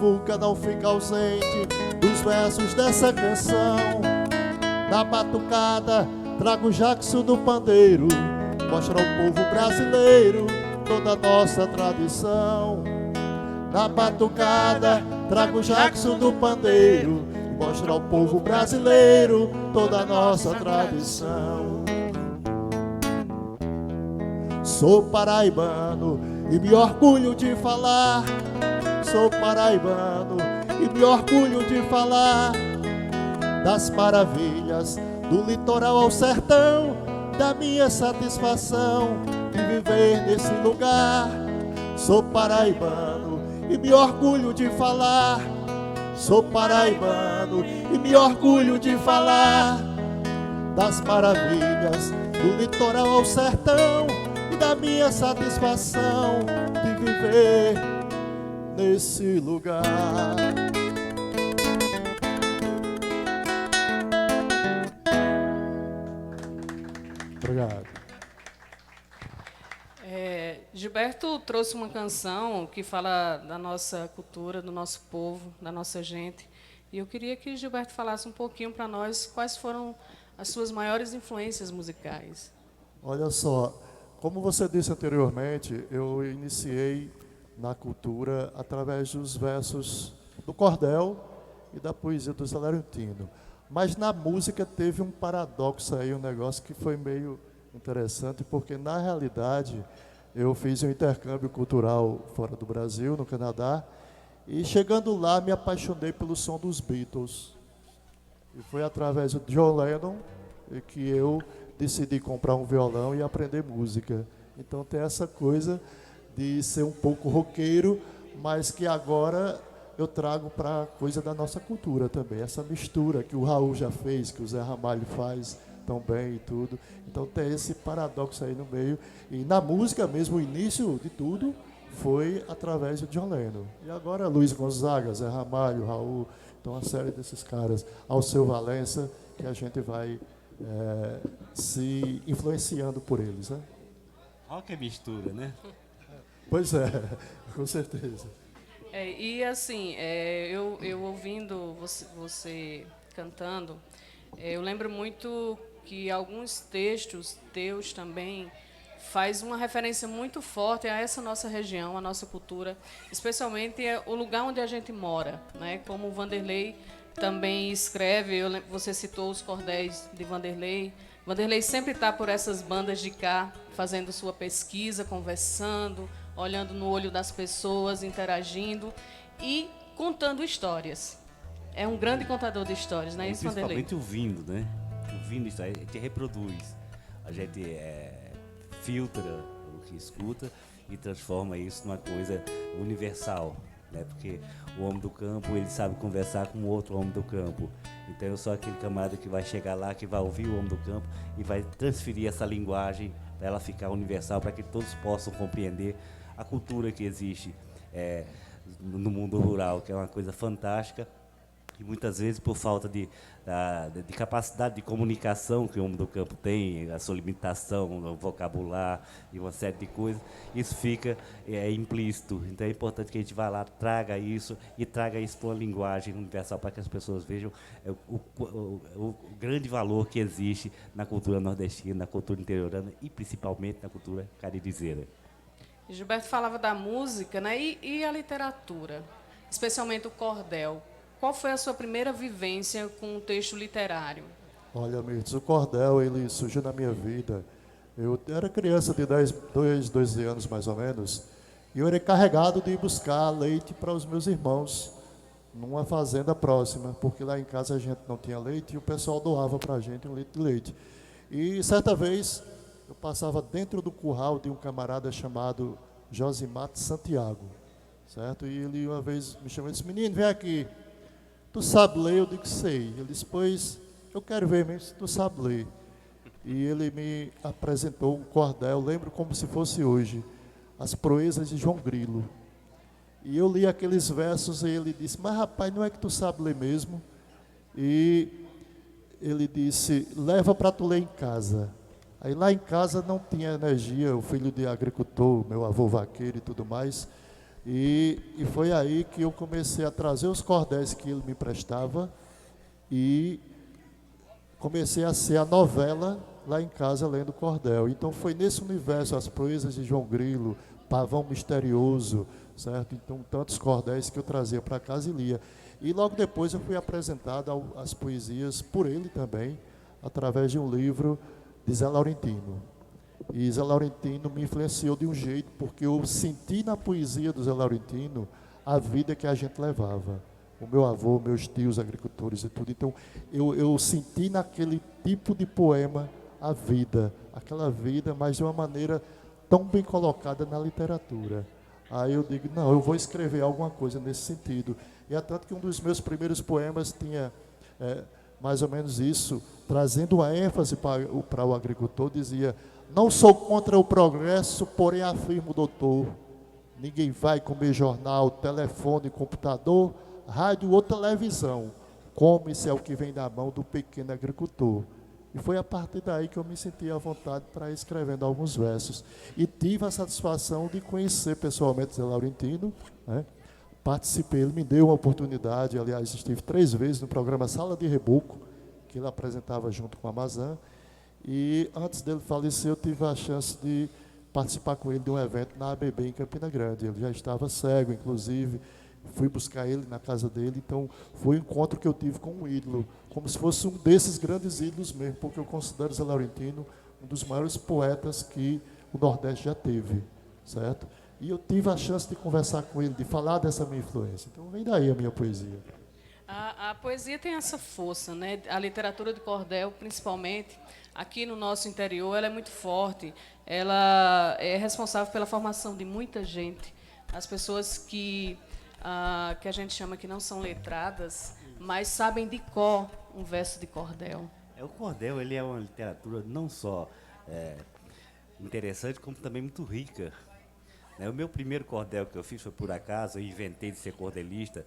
povo que não fica ausente dos versos dessa canção. Na batucada trago o Jackson do pandeiro, mostra ao povo brasileiro toda a nossa tradição. Na batucada trago o Jackson do pandeiro, mostra ao povo brasileiro toda a nossa tradição. Sou paraibano e me orgulho de falar. Sou paraibano e me orgulho de falar das maravilhas do litoral ao sertão, da minha satisfação de viver nesse lugar. Sou paraibano e me orgulho de falar. Sou paraibano e me orgulho de falar das maravilhas do litoral ao sertão e da minha satisfação de viver nesse lugar. Obrigado. Gilberto trouxe uma canção que fala da nossa cultura, do nosso povo, da nossa gente. E eu queria que Gilberto falasse um pouquinho para nós quais foram as suas maiores influências musicais. Olha só, como você disse anteriormente, eu iniciei na cultura através dos versos do cordel e da poesia do Zé Laurentino. Mas na música teve um paradoxo aí, um negócio que foi meio interessante, porque na realidade eu fiz um intercâmbio cultural fora do Brasil, no Canadá, e chegando lá me apaixonei pelo som dos Beatles. E foi através do John Lennon que eu decidi comprar um violão e aprender música. Então tem essa coisa de ser um pouco roqueiro, mas que agora eu trago para a coisa da nossa cultura também. Essa mistura que o Raul já fez, que o Zé Ramalho faz tão bem e tudo. Então tem esse paradoxo aí no meio. E na música mesmo, o início de tudo foi através do John Lennon. E agora Luiz Gonzaga, Zé Ramalho, Raul, então uma série desses caras, Alceu Valença, que a gente vai se influenciando por eles, né? Olha que mistura, né? Pois é, com certeza. E assim, eu ouvindo você cantando, eu lembro muito que alguns textos teus também faz uma referência muito forte a essa nossa região, a nossa cultura, especialmente o lugar onde a gente mora, né? Como o Vanderlei também escreve, você citou os cordéis de Vanderlei. Vanderlei sempre está por essas bandas de cá, fazendo sua pesquisa, conversando, olhando no olho das pessoas, interagindo e contando histórias. É um grande contador de histórias, não é isso, Vanderlei? Principalmente ouvindo, né? Ouvindo isso, a gente reproduz, a gente filtra o que escuta e transforma isso numa coisa universal, né? Porque o homem do campo, ele sabe conversar com o outro homem do campo. Então eu sou aquele camarada que vai chegar lá, que vai ouvir o homem do campo e vai transferir essa linguagem para ela ficar universal, para que todos possam compreender a cultura que existe no mundo rural, que é uma coisa fantástica. E muitas vezes, por falta de capacidade de comunicação que o homem do campo tem, a sua limitação, o vocabulário e uma série de coisas, isso fica implícito. Então é importante que a gente vá lá, traga isso e traga isso para uma linguagem universal para que as pessoas vejam o grande valor que existe na cultura nordestina, na cultura interiorana e principalmente na cultura caririzeira. Gilberto falava da música, né? E a literatura, especialmente o cordel. Qual foi a sua primeira vivência com o texto literário? Olha, Mirtz, o cordel, ele surgiu na minha vida. Eu era criança de 12 anos, mais ou menos, e eu era encarregado de ir buscar leite para os meus irmãos numa fazenda próxima, porque lá em casa a gente não tinha leite e o pessoal doava para a gente um litro de leite. E certa vez eu passava dentro do curral de um camarada chamado Josimato Santiago, certo? E ele uma vez me chamou e disse: menino, vem aqui. Tu sabe ler? Eu digo, sei. Ele disse, pois, eu quero ver mesmo se tu sabe ler. E ele me apresentou um cordel, lembro como se fosse hoje, As Proezas de João Grilo. E eu li aqueles versos e ele disse, mas rapaz, não é que tu sabe ler mesmo? E ele disse, leva para tu ler em casa. Aí lá em casa não tinha energia, o filho de agricultor, meu avô vaqueiro e tudo mais, E foi aí que eu comecei a trazer os cordéis que ele me prestava e comecei a ser a novela lá em casa lendo cordel. Então foi nesse universo, as proezas de João Grilo, Pavão Misterioso, certo? Então tantos cordéis que eu trazia para casa e lia. E logo depois eu fui apresentado às poesias por ele também, através de um livro de Zé Laurentino. E Zé Laurentino me influenciou de um jeito, porque eu senti na poesia do Zé Laurentino a vida que a gente levava. O meu avô, meus tios, agricultores e tudo. Então, eu senti naquele tipo de poema a vida, aquela vida, mas de uma maneira tão bem colocada na literatura. Aí eu digo, não, eu vou escrever alguma coisa nesse sentido. E é tanto que um dos meus primeiros poemas tinha mais ou menos isso, trazendo uma ênfase para o agricultor, dizia: não sou contra o progresso, porém afirmo, doutor, ninguém vai comer jornal, telefone, computador, rádio ou televisão. Come-se é o que vem da mão do pequeno agricultor. E foi a partir daí que eu me senti à vontade para ir escrevendo alguns versos. E tive a satisfação de conhecer pessoalmente Zé Laurentino, né? Participei, ele me deu uma oportunidade, aliás, estive 3 vezes no programa Sala de Reboco, que ele apresentava junto com a Amazã. E antes dele falecer, eu tive a chance de participar com ele de um evento na ABB em Campina Grande. Ele já estava cego, inclusive, fui buscar ele na casa dele, então foi um encontro que eu tive com um ídolo, como se fosse um desses grandes ídolos mesmo, porque eu considero Zé Laurentino um dos maiores poetas que o Nordeste já teve, certo? E eu tive a chance de conversar com ele, de falar dessa minha influência. Então vem daí a minha poesia. A poesia tem essa força, né? A literatura de cordel, principalmente, aqui no nosso interior, ela é muito forte. Ela é responsável pela formação de muita gente. As pessoas que a gente chama que não são letradas, mas sabem de cor um verso de cordel. O cordel, ele é uma literatura não só interessante, como também muito rica. O meu primeiro cordel que eu fiz foi por acaso, eu inventei de ser cordelista.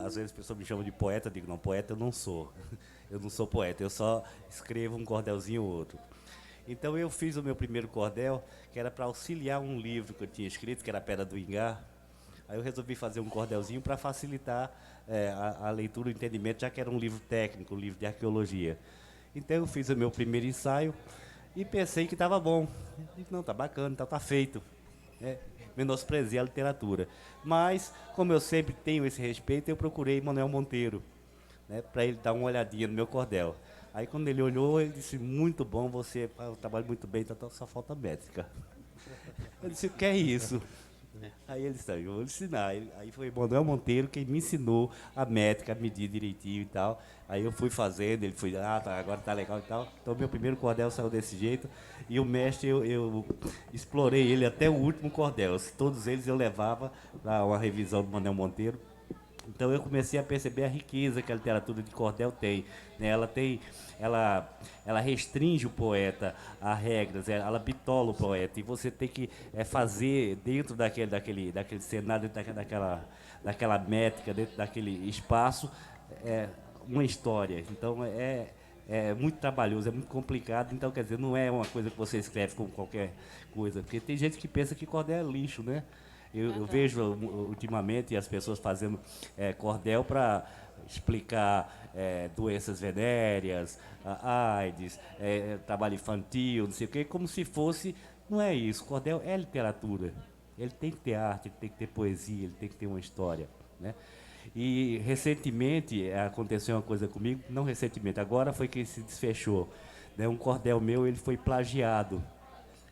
Às vezes as pessoas me chamam de poeta, eu digo, não, poeta eu não sou. Eu não sou poeta, eu só escrevo um cordelzinho ou outro. Então eu fiz o meu primeiro cordel, que era para auxiliar um livro que eu tinha escrito, que era Pedra do Ingá. Aí eu resolvi fazer um cordelzinho para facilitar a leitura e o entendimento, já que era um livro técnico, um livro de arqueologia. Então eu fiz o meu primeiro ensaio e pensei que estava bom. Não, está bacana, então está feito. Menosprezei a literatura. Mas, como eu sempre tenho esse respeito, eu procurei Manuel Monteiro, para ele dar uma olhadinha no meu cordel. Aí, quando ele olhou, ele disse: muito bom, você trabalha muito bem, então só falta métrica. Eu disse: o que é isso? Aí ele disse: eu vou ensinar. Aí foi Manuel Monteiro quem me ensinou a métrica, a medir direitinho e tal. Aí eu fui fazendo, ele foi: agora tá legal e tal. Então meu primeiro cordel saiu desse jeito. E o mestre, eu explorei ele até o último cordel. Todos eles eu levava para uma revisão do Manuel Monteiro. Então eu comecei a perceber a riqueza que a literatura de cordel tem. Ela restringe o poeta a regras, ela bitola o poeta. E você tem que fazer dentro daquele cenário, dentro daquela métrica, dentro daquele espaço, uma história. Então é muito trabalhoso, é muito complicado. Então, quer dizer, não é uma coisa que você escreve como qualquer coisa. Porque tem gente que pensa que cordel é lixo, né? Eu vejo ultimamente as pessoas fazendo cordel para explicar doenças venéreas, AIDS, trabalho infantil, não sei o quê, como se fosse. Não é isso. Cordel é literatura. Ele tem que ter arte, ele tem que ter poesia, ele tem que ter uma história, né? E recentemente aconteceu uma coisa comigo, não recentemente, agora foi que se desfechou. Um cordel meu, ele foi plagiado.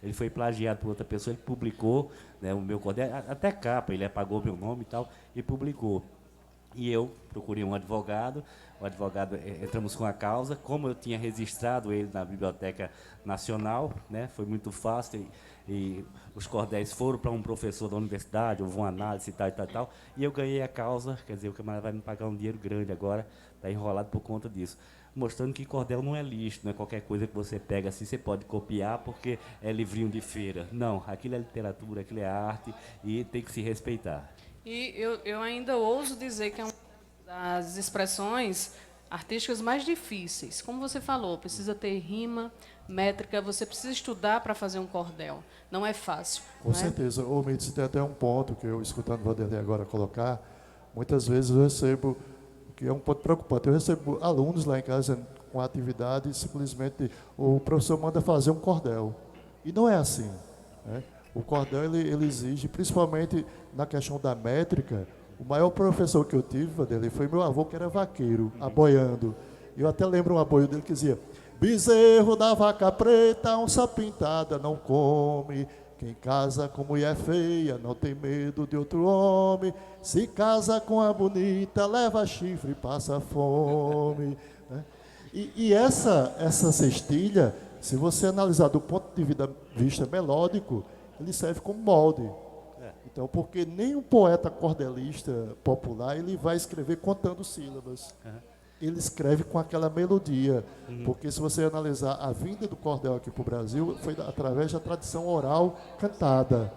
Ele foi plagiado por outra pessoa, ele publicou, o meu cordel, até capa, ele apagou meu nome e tal, e publicou. E eu procurei um advogado, o advogado, entramos com a causa, como eu tinha registrado ele na Biblioteca Nacional, foi muito fácil, e os cordéis foram para um professor da universidade, houve uma análise e tal, e eu ganhei a causa, quer dizer, o camarada vai me pagar um dinheiro grande agora, está enrolado por conta disso. Mostrando que cordel não é lixo, não é qualquer coisa que você pega assim, você pode copiar porque é livrinho de feira. Não, aquilo é literatura, aquilo é arte e tem que se respeitar. E eu ainda ouso dizer que é uma das expressões artísticas mais difíceis. Como você falou, precisa ter rima, métrica, você precisa estudar para fazer um cordel. Não é fácil. Com certeza. Ô, Mitz, tem até um ponto que eu, escutando o Vanderlei agora colocar, muitas vezes eu recebo, que é um ponto preocupante, eu recebo alunos lá em casa com atividade, simplesmente o professor manda fazer um cordel. E não é assim. Né? O cordel ele exige, principalmente na questão da métrica. O maior professor que eu tive, Vanderlei, foi meu avô, que era vaqueiro, aboiando. Eu até lembro um aboio dele que dizia: bezerro da vaca preta, onça pintada não come. Quem casa com mulher feia não tem medo de outro homem. Se casa com a bonita, leva chifre e passa fome. Né? E essa cestilha, se você analisar do ponto de vista melódico, ele serve como molde. Então, porque nem um poeta cordelista popular ele vai escrever contando sílabas. Ele escreve com aquela melodia. Porque se você analisar a vinda do cordel aqui para o Brasil, foi através da tradição oral cantada.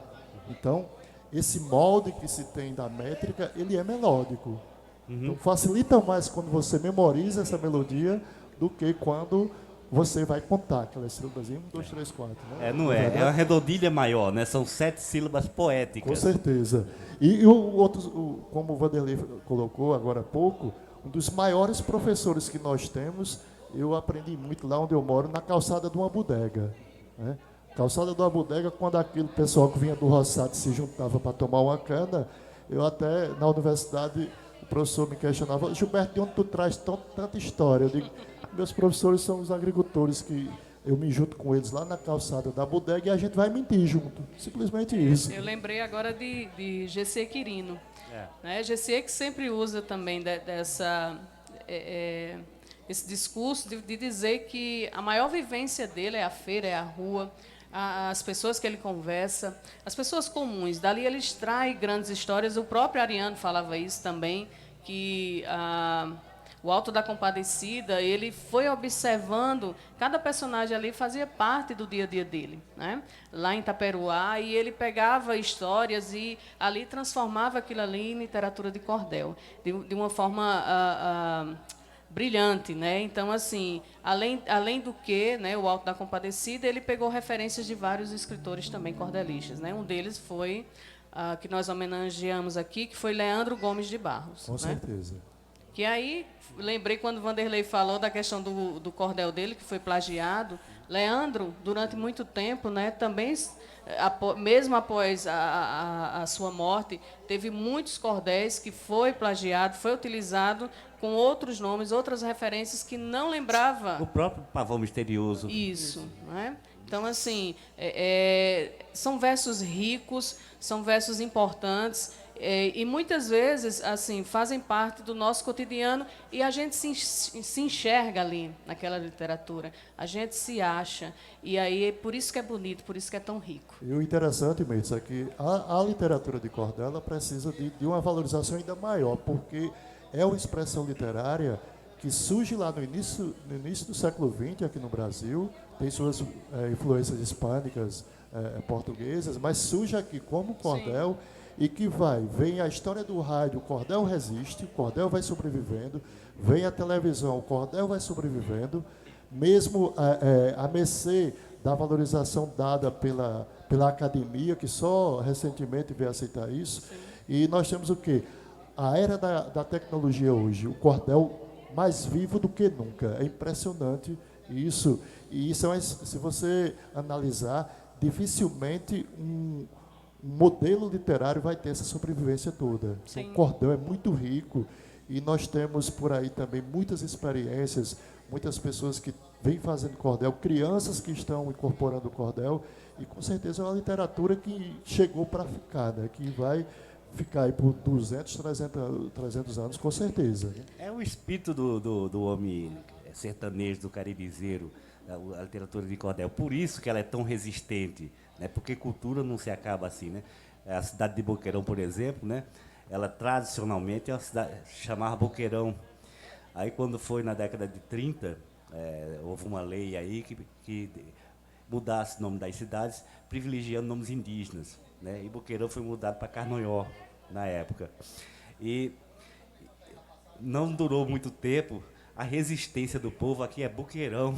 Então, esse molde que se tem da métrica, ele é melódico. Então, facilita mais quando você memoriza essa melodia do que quando você vai contar aquelas sílabas. 1, 2, 3, 4. Né? Não é? É uma redondilha maior, né? São 7 sílabas poéticas. Com certeza. E como o Vanderlei colocou agora há pouco, um dos maiores professores que nós temos, eu aprendi muito lá onde eu moro, na calçada de uma bodega. Né? Calçada de uma bodega, quando aquele pessoal que vinha do roçado se juntava para tomar uma cana, eu até, na universidade, o professor me questionava: Gilberto, de onde tu traz tanta história? Eu digo: meus professores são os agricultores que eu me junto com eles lá na calçada da bodega e a gente vai mentir junto. Simplesmente isso. Eu lembrei agora de GC Quirino. Né? GC que sempre usa também esse discurso de dizer que a maior vivência dele é a feira, é a rua, as pessoas que ele conversa, as pessoas comuns. Dali ele extrai grandes histórias. O próprio Ariano falava isso também, que o Alto da Compadecida, ele foi observando, cada personagem ali fazia parte do dia a dia dele, né? Lá em Taperoá, e ele pegava histórias e ali transformava aquilo ali em literatura de cordel, de uma forma brilhante, né? Então, assim, além do que, né, o Alto da Compadecida, ele pegou referências de vários escritores também cordelistas, né? Um deles foi, que nós homenageamos aqui, que foi Leandro Gomes de Barros. Com certeza. Que aí, lembrei quando o Vanderlei falou da questão do cordel dele, que foi plagiado. Leandro, durante muito tempo, né, também, mesmo após a sua morte, teve muitos cordéis que foi plagiado, foi utilizado com outros nomes, outras referências que não lembrava. O próprio Pavão Misterioso. Isso, né? Então, assim, são versos ricos, são versos importantes, e muitas vezes assim fazem parte do nosso cotidiano e a gente se enxerga ali naquela literatura, a gente se acha, e aí é por isso que é bonito, por isso que é tão rico. E o interessante, Mendes, é que a literatura de cordel ela precisa de uma valorização ainda maior, porque é uma expressão literária que surge lá no início do século XX aqui no Brasil, tem suas influências hispânicas, portuguesas, mas surge aqui como cordel. Sim. E que vem a história do rádio, o cordel resiste, o cordel vai sobrevivendo, vem a televisão, o cordel vai sobrevivendo, mesmo a mercê da valorização dada pela academia, que só recentemente veio aceitar isso. Sim. E nós temos o quê? A era da tecnologia hoje, o cordel mais vivo do que nunca. É impressionante isso. E isso, se você analisar, dificilmente um modelo literário vai ter essa sobrevivência toda. Sim. O cordel é muito rico e nós temos por aí também muitas experiências, muitas pessoas que vêm fazendo cordel, crianças que estão incorporando o cordel, e com certeza é uma literatura que chegou para ficar, né? Que vai ficar aí por 200, 300 anos, com certeza. É o espírito do homem sertanejo, do caribezeiro, a literatura de cordel. Por isso que ela é tão resistente. Né? Porque cultura não se acaba assim, né? A cidade de Boqueirão, por exemplo, né? Ela tradicionalmente é uma cidade chamava Boqueirão. Aí quando foi na década de 30, houve uma lei aí que mudasse o nome das cidades, privilegiando nomes indígenas, né? E Boqueirão foi mudado para Carnonhó na época. E não durou muito tempo, a resistência do povo aqui é Boqueirão.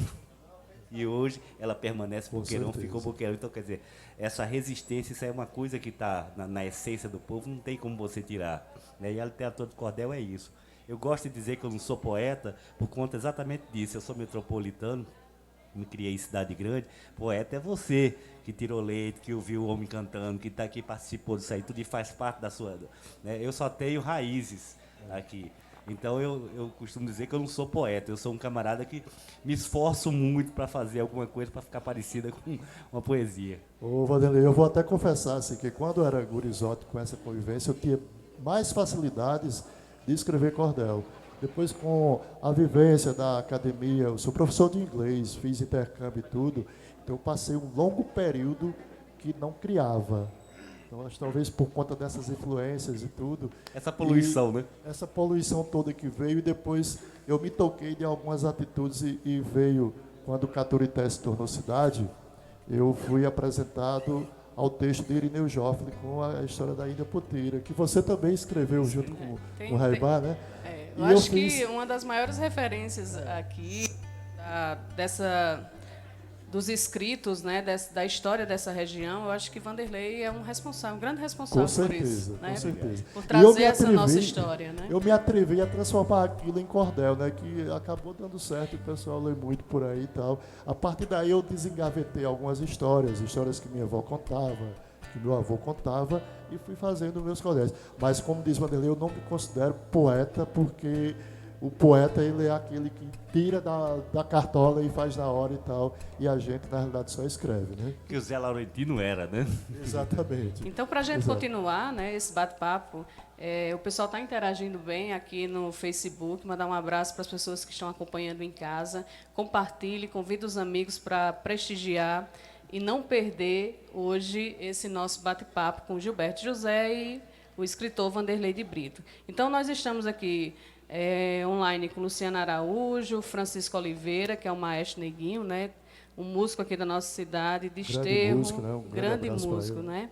E hoje ela permanece Boqueirão, ficou Boqueirão. Então, quer dizer, essa resistência, isso é uma coisa que está na essência do povo, não tem como você tirar. Né? E a literatura do cordel é isso. Eu gosto de dizer que eu não sou poeta por conta exatamente disso. Eu sou metropolitano, me criei em cidade grande. Poeta é você que tirou leite, que ouviu o homem cantando, que está aqui, participou disso aí, tudo e faz parte da sua... Né? Eu só tenho raízes aqui. Então eu costumo dizer que eu não sou poeta, eu sou um camarada que me esforço muito para fazer alguma coisa para ficar parecida com uma poesia. Ô Vanderlei, eu vou até confessar assim, que quando eu era gurizote com essa convivência, eu tinha mais facilidades de escrever cordel. Depois, com a vivência da academia, eu sou professor de inglês, fiz intercâmbio e tudo, então eu passei um longo período que não criava. Então, acho que talvez por conta dessas influências e tudo. Essa poluição, né? Essa poluição toda que veio, e depois eu me toquei de algumas atitudes e veio, quando Caturité se tornou cidade, eu fui apresentado ao texto de Irineu Joffre com a história da Índia Puteira, que você também escreveu junto com o Raibá, né? Eu acho que uma das maiores referências aqui dos escritos, né, da história dessa região, eu acho que Vanderlei é um responsável, um grande responsável por isso, né? Com certeza. Por trazer essa nossa história, né? Eu me atrevi a transformar aquilo em cordel, né, que acabou dando certo, o pessoal lê muito por aí e tal. A partir daí eu desengavetei algumas histórias que minha avó contava, que meu avô contava, e fui fazendo meus cordéis. Mas, como diz Vanderlei, eu não me considero poeta, porque o poeta, ele é aquele que tira da cartola e faz na hora e tal, e a gente, na realidade, só escreve, né? Que o Zé Laurentino era, né? Exatamente. Então, para a gente continuar, né, esse bate-papo, o pessoal está interagindo bem aqui no Facebook, mandar um abraço para as pessoas que estão acompanhando em casa, compartilhe, convide os amigos para prestigiar e não perder hoje esse nosso bate-papo com Gilberto José e o escritor Vanderlei de Brito. Então, nós estamos aqui online com Luciana Araújo, Francisco Oliveira, que é o maestro Neguinho, né? Um músico aqui da nossa cidade, Desterro, músico, né? grande músico, né?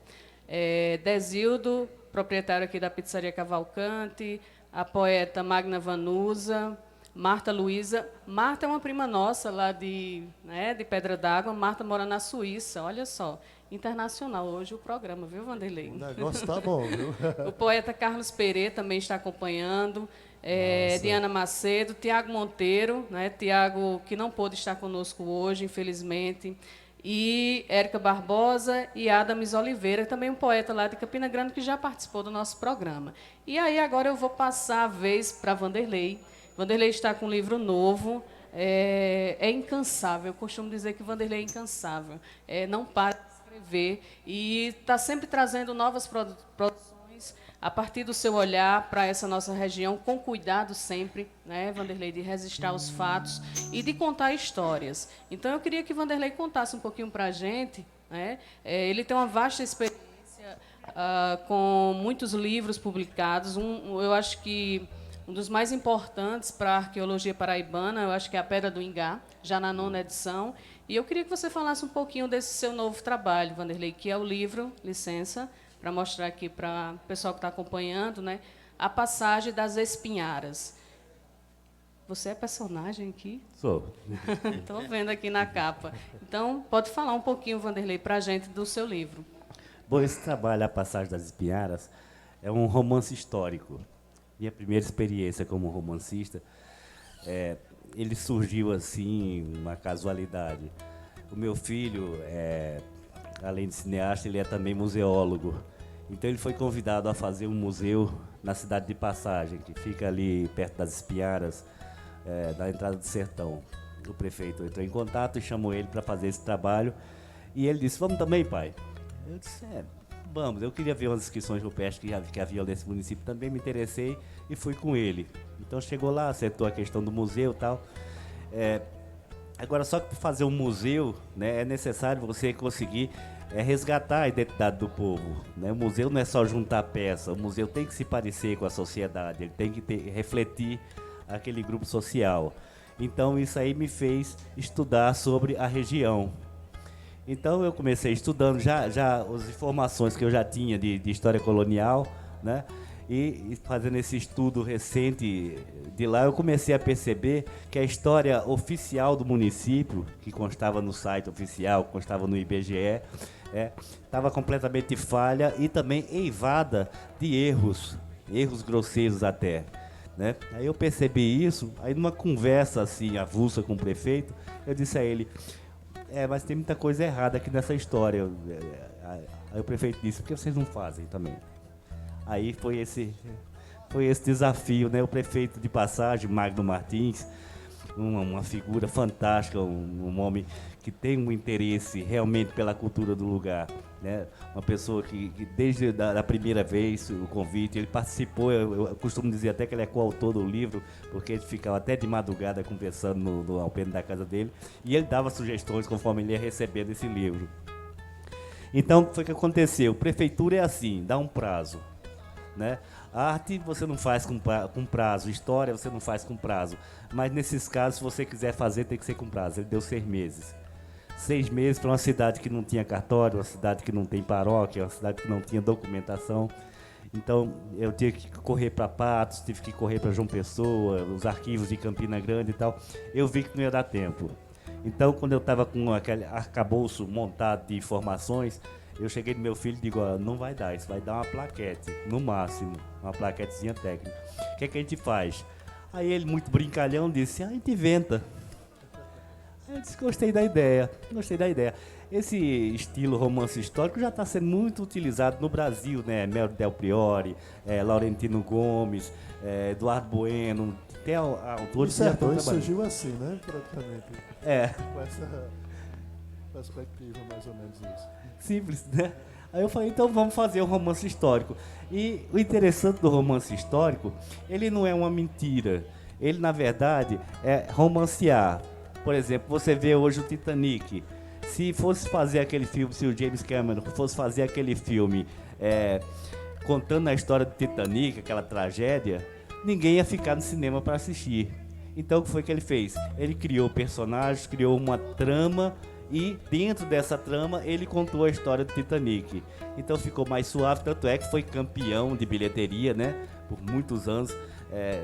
Desildo, proprietário aqui da Pizzaria Cavalcante, a poeta Magna Vanusa, Marta Luiza. Marta é uma prima nossa lá de Pedra d'Água. Marta mora na Suíça, olha só. Internacional hoje o programa, viu, Vanderlei? O negócio tá bom, viu? O poeta Carlos Pereira também está acompanhando. Diana Macedo, Tiago Monteiro, né? Tiago, que não pôde estar conosco hoje, infelizmente. E Érica Barbosa e Adames Oliveira, também um poeta lá de Campina Grande, que já participou do nosso programa. E aí, agora eu vou passar a vez para Vanderlei. Vanderlei está com um livro novo, é incansável. Eu costumo dizer que Vanderlei é incansável. Não para de escrever e está sempre trazendo novas produções a partir do seu olhar para essa nossa região, com cuidado sempre, né, Vanderlei, de registrar os fatos e de contar histórias. Então, eu queria que Vanderlei contasse um pouquinho para a gente, né? Ele tem uma vasta experiência com muitos livros publicados. Eu acho que um dos mais importantes para a arqueologia paraibana, eu acho que é a Pedra do Ingá, já na 9ª edição. E eu queria que você falasse um pouquinho desse seu novo trabalho, Vanderlei, que é o livro, licença, para mostrar aqui para o pessoal que está acompanhando, né, a passagem das Espinharas. Você é personagem aqui? Sou. Estou vendo aqui na capa. Então, pode falar um pouquinho, Vanderlei, para a gente do seu livro. Bom, esse trabalho, A Passagem das Espinharas, é um romance histórico. Minha primeira experiência como romancista, ele surgiu assim, uma casualidade. O meu filho, além de cineasta, ele é também museólogo. Então ele foi convidado a fazer um museu na cidade de Passagem, que fica ali perto das Espinharas, da entrada do Sertão. O prefeito entrou em contato e chamou ele para fazer esse trabalho. E ele disse, vamos também, pai? Eu disse, vamos. Eu queria ver umas inscrições rupestres que havia nesse município, também me interessei e fui com ele. Então chegou lá, acertou a questão do museu e tal. Agora, só que para fazer um museu, né, é necessário você conseguir resgatar a identidade do povo, né? O museu não é só juntar peça, o museu tem que se parecer com a sociedade, ele tem que refletir aquele grupo social. Então, isso aí me fez estudar sobre a região. Então, eu comecei estudando já as informações que eu já tinha de história colonial, né? E fazendo esse estudo recente de lá, eu comecei a perceber que a história oficial do município, que constava no site oficial, que constava no IBGE, estava completamente falha e também eivada de erros grosseiros até. Né? Aí eu percebi isso, aí numa conversa assim, avulsa com o prefeito, eu disse a ele, mas tem muita coisa errada aqui nessa história. Aí o prefeito disse, por que vocês não fazem também? Aí foi esse desafio, né? O prefeito de passagem, Magno Martins, uma figura fantástica, um homem que tem um interesse realmente pela cultura do lugar, né? Uma pessoa que desde a primeira vez, o convite, ele participou, eu costumo dizer até que ele é coautor do livro, porque ele ficava até de madrugada conversando no alpendre da casa dele, e ele dava sugestões conforme ele ia recebendo esse livro. Então, foi o que aconteceu. Prefeitura é assim, dá um prazo, né? Arte você não faz com prazo, história você não faz com prazo, mas nesses casos, se você quiser fazer, tem que ser com prazo. Ele deu 6 meses. 6 meses para uma cidade que não tinha cartório, uma cidade que não tem paróquia, uma cidade que não tinha documentação. Então, eu tive que correr para Patos, tive que correr para João Pessoa, os arquivos de Campina Grande e tal. Eu vi que não ia dar tempo. Então, quando eu estava com aquele arcabouço montado de informações, eu cheguei no meu filho e digo, não vai dar, isso vai dar uma plaquete, no máximo, uma plaquetezinha técnica. O que é que a gente faz? Aí ele, muito brincalhão, disse, a gente inventa. Aí eu disse, gostei da ideia. Esse estilo romance histórico já está sendo muito utilizado no Brasil, né? Mel Del Priori, Laurentino Gomes, Eduardo Bueno, tem autores que já estão trabalhando. Surgiu assim, né? Praticamente. Com essa perspectiva, mais ou menos isso. Simples, né? Aí eu falei, então vamos fazer um romance histórico. E o interessante do romance histórico, ele não é uma mentira. Ele, na verdade, é romancear. Por exemplo, você vê hoje o Titanic. Se fosse fazer aquele filme, se o James Cameron fosse fazer aquele filme contando a história do Titanic, aquela tragédia, ninguém ia ficar no cinema para assistir. Então, o que foi que ele fez? Ele criou personagens, criou uma trama e dentro dessa trama ele contou a história do Titanic. Então ficou mais suave, tanto é que foi campeão de bilheteria, né? Por muitos anos,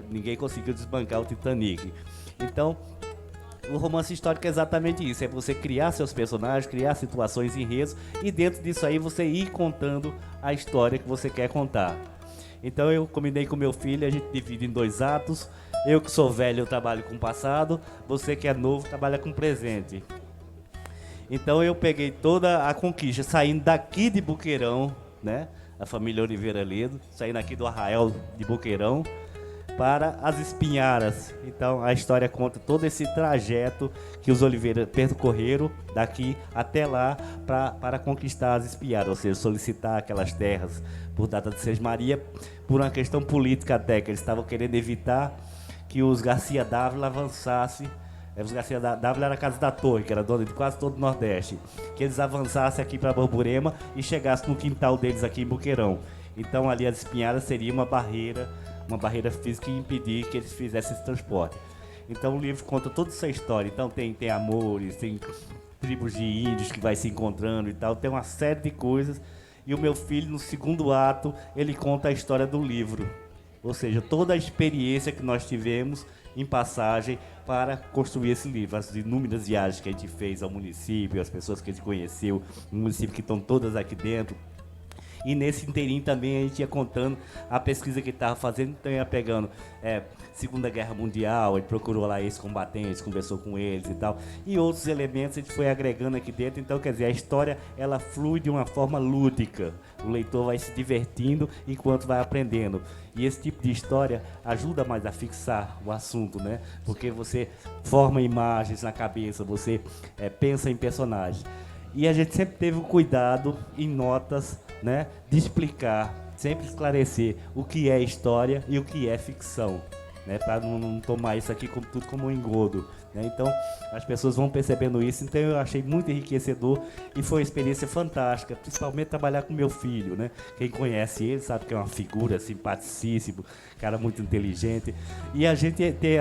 ninguém conseguiu desbancar o Titanic. Então, o romance histórico é exatamente isso, é você criar seus personagens, criar situações e enredos e dentro disso aí você ir contando a história que você quer contar. Então eu combinei com meu filho, a gente divide em 2 atos. Eu que sou velho, eu trabalho com o passado, você que é novo, trabalha com o presente. Então eu peguei toda a conquista, saindo daqui de Boqueirão, né? A família Oliveira Ledo, saindo aqui do Arraial de Boqueirão, para as Espinharas. Então a história conta todo esse trajeto que os Oliveira percorreram daqui até lá para conquistar as Espinharas, ou seja, solicitar aquelas terras por data de Sesmaria, por uma questão política até, que eles estavam querendo evitar que os Garcia Dávila avançassem. Os Garcia Dávila era a Casa da Torre, que era dona de quase todo o Nordeste, que eles avançassem aqui para Borborema e chegassem no quintal deles aqui em Boqueirão. Então ali as Espinharas seria uma barreira física que impedir que eles fizessem esse transporte. Então o livro conta toda essa história. Então tem amores, tem tribos de índios que vai se encontrando e tal, tem uma série de coisas. E o meu filho, no 2º ato, ele conta a história do livro. Ou seja, toda a experiência que nós tivemos em passagem para construir esse livro. As inúmeras viagens que a gente fez ao município, as pessoas que a gente conheceu, no município que estão todas aqui dentro. E nesse inteirinho também a gente ia contando a pesquisa que ele estava fazendo, então ia pegando Segunda Guerra Mundial, ele procurou lá ex-combatentes, conversou com eles e tal, e outros elementos a gente foi agregando aqui dentro. Então, quer dizer, a história ela flui de uma forma lúdica, o leitor vai se divertindo enquanto vai aprendendo. E esse tipo de história ajuda mais a fixar o assunto, né? Porque você forma imagens na cabeça, você pensa em personagens. E a gente sempre teve o cuidado, em notas, né, de explicar, sempre esclarecer o que é história e o que é ficção, né, para não tomar isso aqui tudo como um engodo, né? Então as pessoas vão percebendo isso. Então eu achei muito enriquecedor e foi uma experiência fantástica, principalmente trabalhar com meu filho, né? Quem conhece ele sabe que é uma figura simpaticíssimo, cara muito inteligente, e a gente ter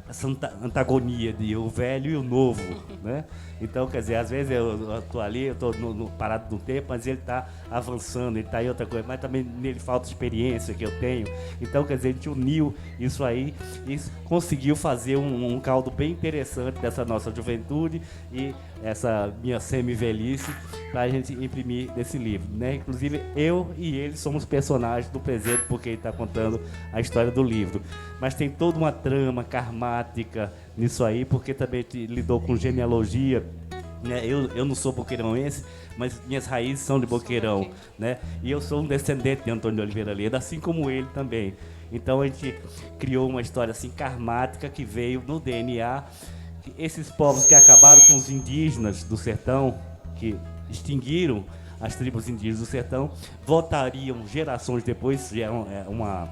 essa antagonia de o velho e o novo, né? Então, quer dizer, às vezes eu estou ali, eu estou parado no tempo, mas ele está avançando, ele está em outra coisa, mas também nele falta experiência que eu tenho. Então, quer dizer, a gente uniu isso aí e conseguiu fazer um caldo bem interessante dessa nossa juventude e essa minha semi-velhice para a gente imprimir desse livro, né? Inclusive, eu e ele somos personagens do presente, porque ele está contando a história do livro. Mas tem toda uma trama karmática nisso aí, porque também lidou com genealogia, né? Eu não sou boqueirãoense, mas minhas raízes são de Boqueirão, né? E eu sou um descendente de Antônio de Oliveira Leda, assim como ele também. Então a gente criou uma história assim karmática que veio no DNA. Esses povos que acabaram com os indígenas do sertão, que extinguiram as tribos indígenas do sertão, voltariam gerações depois, já é uma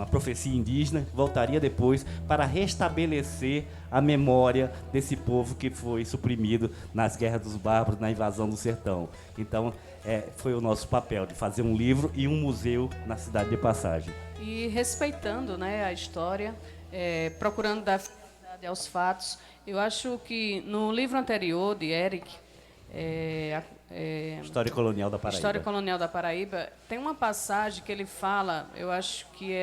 profecia indígena, voltaria depois para restabelecer a memória desse povo que foi suprimido nas guerras dos bárbaros, na invasão do sertão. Então, foi o nosso papel de fazer um livro e um museu na cidade de Passagem. E respeitando, né, a história, procurando dar fidelidade aos fatos. Eu acho que no livro anterior de Eric, História Colonial da Paraíba. História Colonial da Paraíba, tem uma passagem que ele fala, eu acho que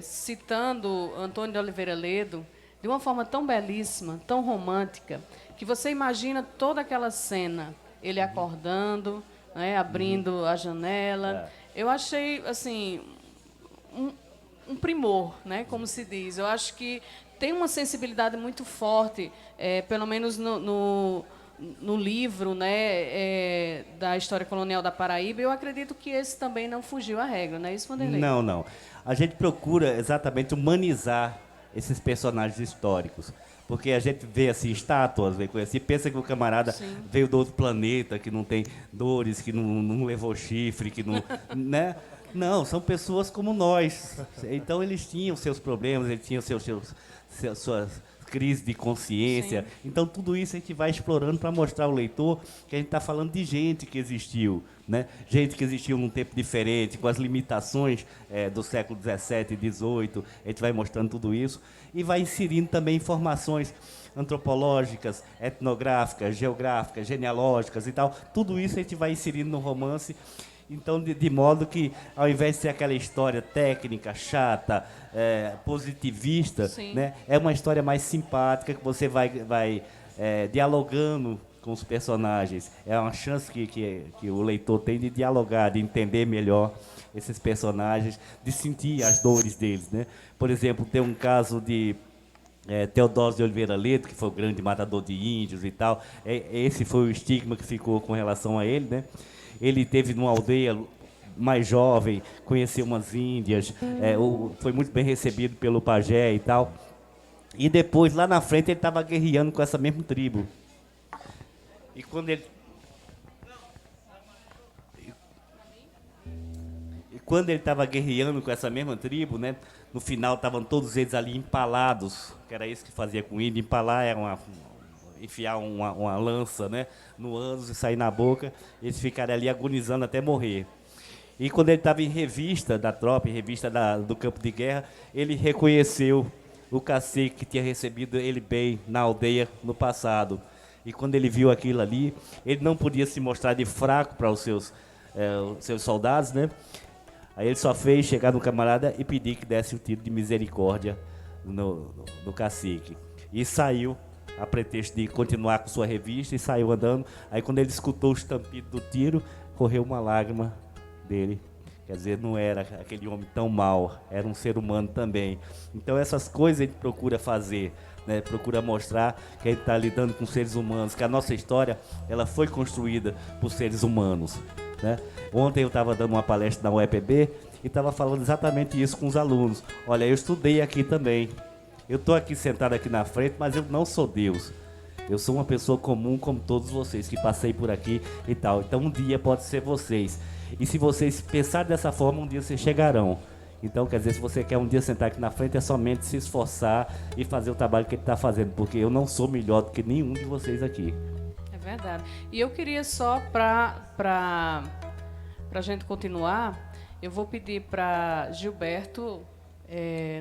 citando Antônio de Oliveira Ledo, de uma forma tão belíssima, tão romântica, que você imagina toda aquela cena, ele acordando, né, abrindo a janela. Eu achei, assim, um primor, né, como se diz. Eu acho que tem uma sensibilidade muito forte, pelo menos no livro, né, da História Colonial da Paraíba. Eu acredito que esse também não fugiu à regra, não é isso, Vanderlei? Não. A gente procura exatamente humanizar esses personagens históricos. Porque a gente vê assim, estátuas, vê coisa assim, pensa que o camarada veio do outro planeta, que não tem dores, que não levou chifre, que não. Né? Não, são pessoas como nós. Então eles tinham seus problemas, eles tinham suas crises de consciência. Sim. Então tudo isso a gente vai explorando para mostrar ao leitor que a gente está falando de gente que existiu, né? Gente que existiu num tempo diferente, com as limitações do século XVII e XVIII. A gente vai mostrando tudo isso e vai inserindo também informações antropológicas, etnográficas, geográficas, genealógicas e tal. Tudo isso a gente vai inserindo no romance. Então, de modo que, ao invés de ser aquela história técnica, chata, positivista, né, é uma história mais simpática, que você vai dialogando com os personagens. É uma chance que o leitor tem de dialogar, de entender melhor esses personagens, de sentir as dores deles, né? Por exemplo, tem um caso de Teodósio de Oliveira Ledo, que foi o grande matador de índios e tal. Esse foi o estigma que ficou com relação a ele, né? Ele teve numa aldeia mais jovem, conheceu umas índias, foi muito bem recebido pelo pajé e tal. E depois, lá na frente, ele estava guerreando com essa mesma tribo. E quando ele estava guerreando com essa mesma tribo, né, no final estavam todos eles ali empalados, que era isso que fazia com o índio. Empalar era enfiar uma lança, né, no ânus e sair na boca. Eles ficaram ali agonizando até morrer. E quando ele estava em revista da tropa, em revista do campo de guerra, ele reconheceu o cacique que tinha recebido ele bem na aldeia no passado. E quando ele viu aquilo ali, ele não podia se mostrar de fraco para os seus soldados, né? Aí ele só fez chegar no camarada e pedir que desse um tiro de misericórdia no cacique. E saiu, a pretexto de continuar com sua revista, e saiu andando. Aí quando ele escutou o estampido do tiro, correu uma lágrima dele. Quer dizer, não era aquele homem tão mau, era um ser humano também. Então essas coisas a gente procura fazer, né? Procura mostrar que a gente está lidando com seres humanos, que a nossa história ela foi construída por seres humanos, né? Ontem eu estava dando uma palestra na UEPB e estava falando exatamente isso com os alunos. Olha, eu estudei aqui também. Eu estou aqui sentado aqui na frente, mas eu não sou Deus. Eu sou uma pessoa comum como todos vocês, que passei por aqui e tal. Então um dia pode ser vocês. E se vocês pensarem dessa forma, um dia vocês chegarão. Então, quer dizer, se você quer um dia sentar aqui na frente, é somente se esforçar e fazer o trabalho que ele está fazendo. Porque eu não sou melhor do que nenhum de vocês aqui. É verdade. E eu queria só, para a gente continuar, eu vou pedir para Gilberto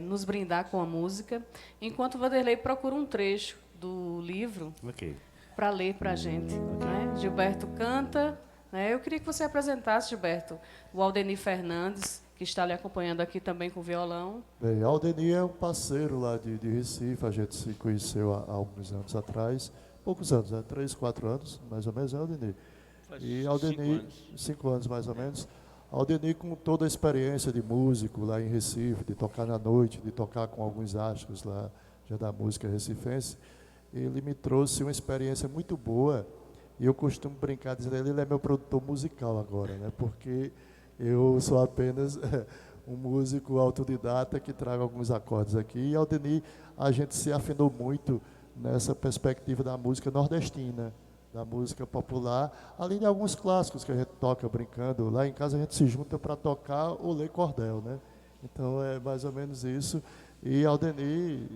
nos brindar com a música, enquanto o Vanderlei procura um trecho do livro Ok. para ler para a gente. Né? Gilberto canta. Né? Eu queria que você apresentasse, Gilberto, o Aldenir Fernandes, que está lhe acompanhando aqui também com violão. Bem, Aldenir é um parceiro lá de Recife, a gente se conheceu há alguns anos atrás, poucos anos, 3, 4 anos, mais ou menos, é Aldenir. E Aldenir, 5 anos mais ou menos, Aldenir com toda a experiência de músico lá em Recife, de tocar na noite, de tocar com alguns astros lá, já da música recifense, ele me trouxe uma experiência muito boa, e eu costumo brincar dizendo, ele é meu produtor musical agora, né, porque eu sou apenas um músico autodidata que traga alguns acordes aqui. E Aldenir, a gente se afinou muito nessa perspectiva da música nordestina, da música popular, além de alguns clássicos que a gente toca brincando. Lá em casa a gente se junta para tocar ou ler cordel, né? Então é mais ou menos isso. E Aldenir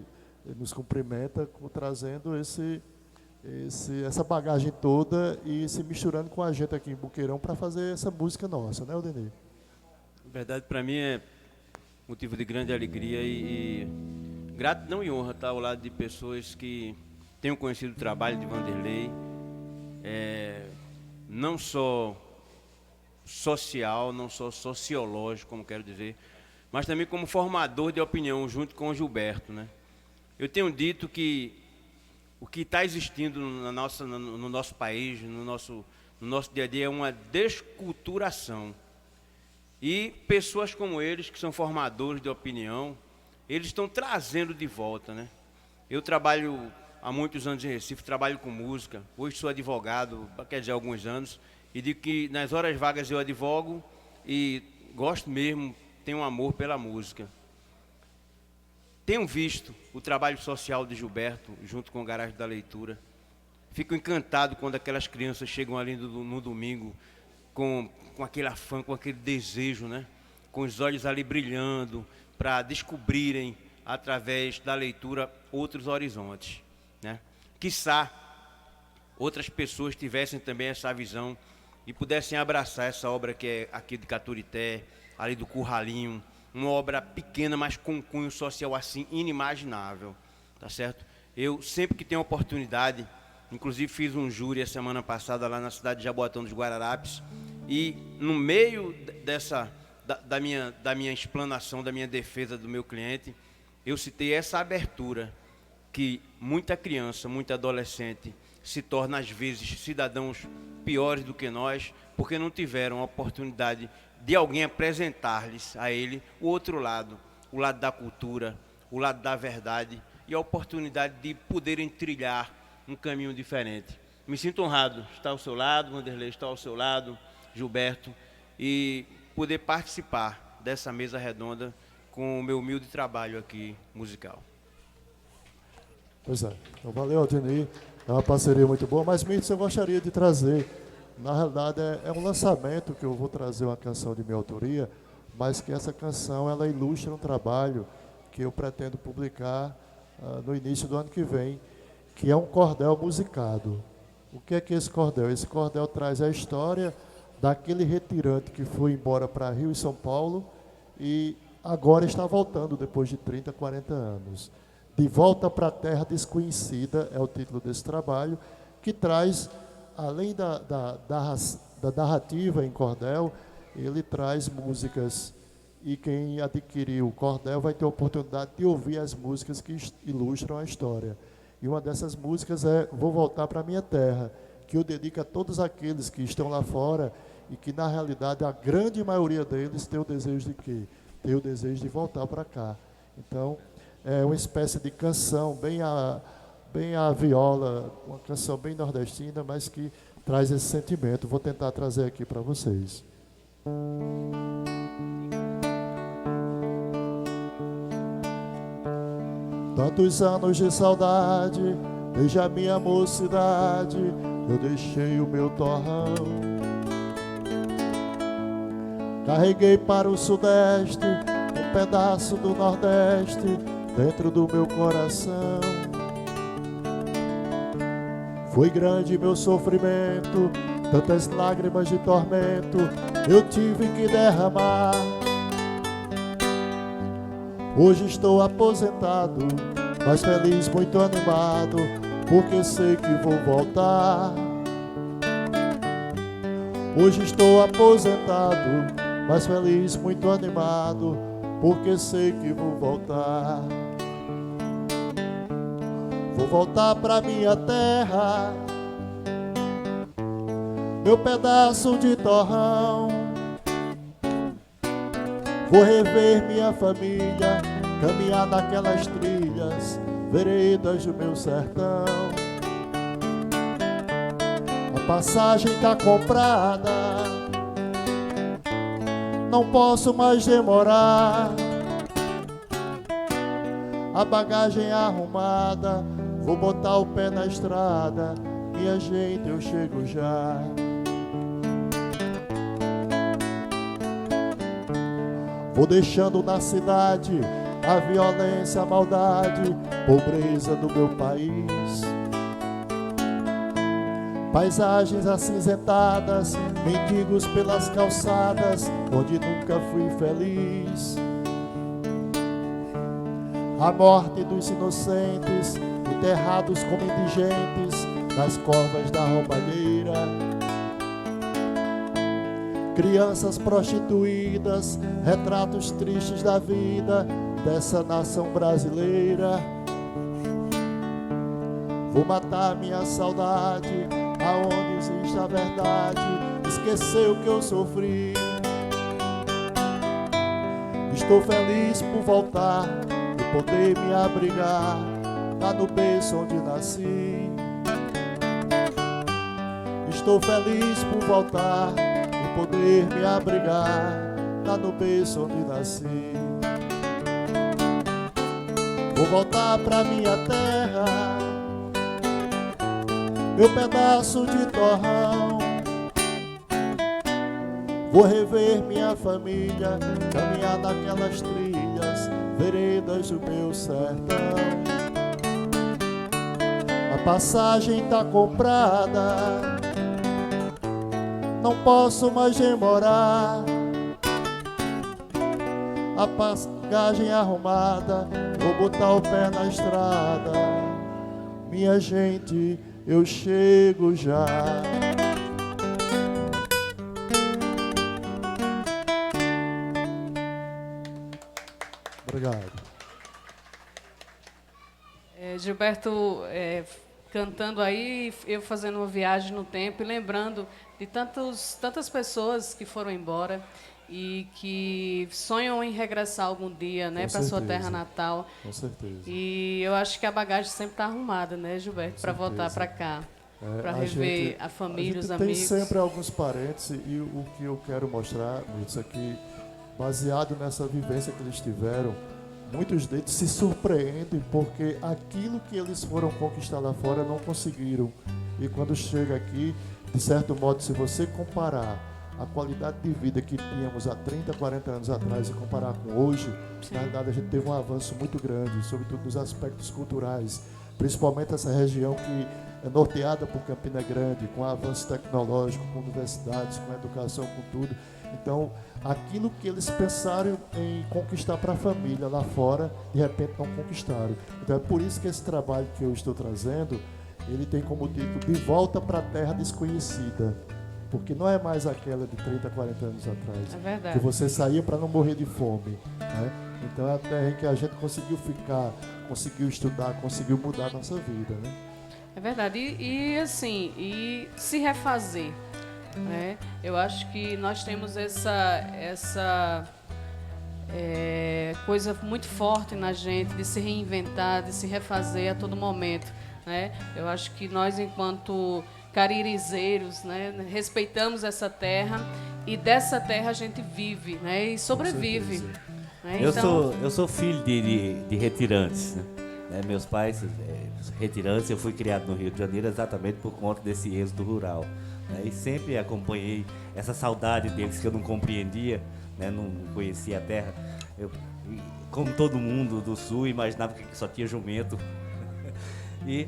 nos cumprimenta trazendo essa bagagem toda e se misturando com a gente aqui em Boqueirão para fazer essa música nossa, né, Aldenir? Na verdade, para mim é motivo de grande alegria e gratidão e honra estar ao lado de pessoas que tenham conhecido o trabalho de Vanderlei, não só social, não só sociológico, como quero dizer, mas também como formador de opinião junto com o Gilberto, né? Eu tenho dito que o que está existindo no nosso país, no nosso dia a dia, é uma desculturação. E pessoas como eles, que são formadores de opinião, eles estão trazendo de volta, né? Eu trabalho há muitos anos em Recife, trabalho com música, hoje sou advogado, quer dizer, há alguns anos, e digo que nas horas vagas eu advogo e gosto mesmo, tenho um amor pela música. Tenho visto o trabalho social de Gilberto, junto com o Garagem da Leitura. Fico encantado quando aquelas crianças chegam ali no domingo com aquele afã, com aquele desejo, né? Com os olhos ali brilhando, para descobrirem, através da leitura, outros horizontes, né? Quiçá outras pessoas tivessem também essa visão e pudessem abraçar essa obra que é aqui de Caturité, ali do Curralinho, uma obra pequena, mas com um cunho social assim inimaginável, tá certo? Eu sempre que tenho oportunidade, inclusive fiz um júri a semana passada lá na cidade de Jaboatão dos Guararapes, e no meio da minha explanação, da minha defesa do meu cliente, eu citei essa abertura que muita criança, muito adolescente se torna às vezes cidadãos piores do que nós, porque não tiveram a oportunidade de alguém apresentar-lhes a ele o outro lado, o lado da cultura, o lado da verdade e a oportunidade de poderem trilhar um caminho diferente. Me sinto honrado estar ao seu lado, Vanderlei está ao seu lado, Gilberto, e poder participar dessa mesa redonda com o meu humilde trabalho aqui musical. Pois é. Então, valeu, Aldenir. É uma parceria muito boa, mas Mirtz, eu gostaria de trazer, na realidade é um lançamento que eu vou trazer uma canção de minha autoria, mas que essa canção ela ilustra um trabalho que eu pretendo publicar no início do ano que vem, que é um cordel musicado. O que é esse cordel? Esse cordel traz a história daquele retirante que foi embora para Rio e São Paulo e agora está voltando depois de 30, 40 anos. De Volta para a Terra Desconhecida é o título desse trabalho, que traz, além da narrativa em cordel, ele traz músicas, e quem adquirir o cordel vai ter a oportunidade de ouvir as músicas que ilustram a história. E uma dessas músicas é Vou Voltar para a Minha Terra, que eu dedico a todos aqueles que estão lá fora e que, na realidade, a grande maioria deles tem o desejo de quê? Tem o desejo de voltar para cá. Então, é uma espécie de canção bem a viola, uma canção bem nordestina, mas que traz esse sentimento. Vou tentar trazer aqui para vocês. Tantos anos de saudade, desde a minha mocidade, eu deixei o meu torrão. Carreguei para o sudeste, um pedaço do nordeste, dentro do meu coração. Foi grande meu sofrimento, tantas lágrimas de tormento eu tive que derramar. Hoje estou aposentado, mas feliz, muito animado, porque sei que vou voltar. Hoje estou aposentado, mas feliz, muito animado, porque sei que vou voltar. Vou voltar pra minha terra, meu pedaço de torrão. Vou rever minha família, caminhar naquelas trilhas, veredas do meu sertão. A passagem tá comprada, não posso mais demorar. A bagagem arrumada, vou botar o pé na estrada. Minha gente, eu chego já. Vou deixando na cidade a violência, a maldade, pobreza do meu país. Paisagens acinzentadas, mendigos pelas calçadas, onde nunca fui feliz. A morte dos inocentes, enterrados como indigentes, nas covas da roubalheira. Crianças prostituídas, retratos tristes da vida dessa nação brasileira. Vou matar minha saudade, aonde existe a verdade, esquecer o que eu sofri. Estou feliz por voltar e poder me abrigar lá no berço onde nasci. Estou feliz por voltar e poder me abrigar lá no berço onde nasci. Vou voltar pra minha terra, meu pedaço de torrão. Vou rever minha família, caminhar naquelas trilhas, veredas do meu sertão. A passagem tá comprada, não posso mais demorar. A bagagem arrumada, vou botar o pé na estrada. Minha gente, eu chego já. Obrigado. Gilberto, cantando aí, eu fazendo uma viagem no tempo e lembrando de tantas pessoas que foram embora e que sonham em regressar algum dia, né, para sua terra natal. Com certeza. E eu acho que a bagagem sempre está arrumada, né, Gilberto, para voltar para cá, para rever a família, os amigos. Tem sempre alguns parentes e o que eu quero mostrar, isso aqui, baseado nessa vivência que eles tiveram, muitos deles se surpreendem porque aquilo que eles foram conquistar lá fora não conseguiram. E quando chega aqui, de certo modo, se você comparar a qualidade de vida que tínhamos há 30, 40 anos atrás e comparar com hoje, Sim. na verdade a gente teve um avanço muito grande, sobretudo nos aspectos culturais, principalmente essa região que é norteada por Campina Grande, com avanço tecnológico, com universidades, com educação, com tudo. Então, aquilo que eles pensaram em conquistar para a família lá fora, de repente não conquistaram. Então é por isso que esse trabalho que eu estou trazendo, ele tem como título De Volta para a Terra Desconhecida. Porque não é mais aquela de 30, 40 anos atrás. É verdade. Que você saía para não morrer de fome, né? Então é a terra em que a gente conseguiu ficar, conseguiu estudar, conseguiu mudar a nossa vida, né? É verdade. E se refazer, né? Eu acho que nós temos essa coisa muito forte na gente de se reinventar, de se refazer a todo momento, né? Eu acho que nós, enquanto caririzeiros, né, respeitamos essa terra e dessa terra a gente vive, né, e sobrevive. Né? Eu sou filho de retirantes, né? Meus pais retirantes, eu fui criado no Rio de Janeiro exatamente por conta desse êxodo rural, né? E sempre acompanhei essa saudade deles que eu não compreendia, né? Não conhecia a terra. Eu, como todo mundo do sul, imaginava que só tinha jumento. E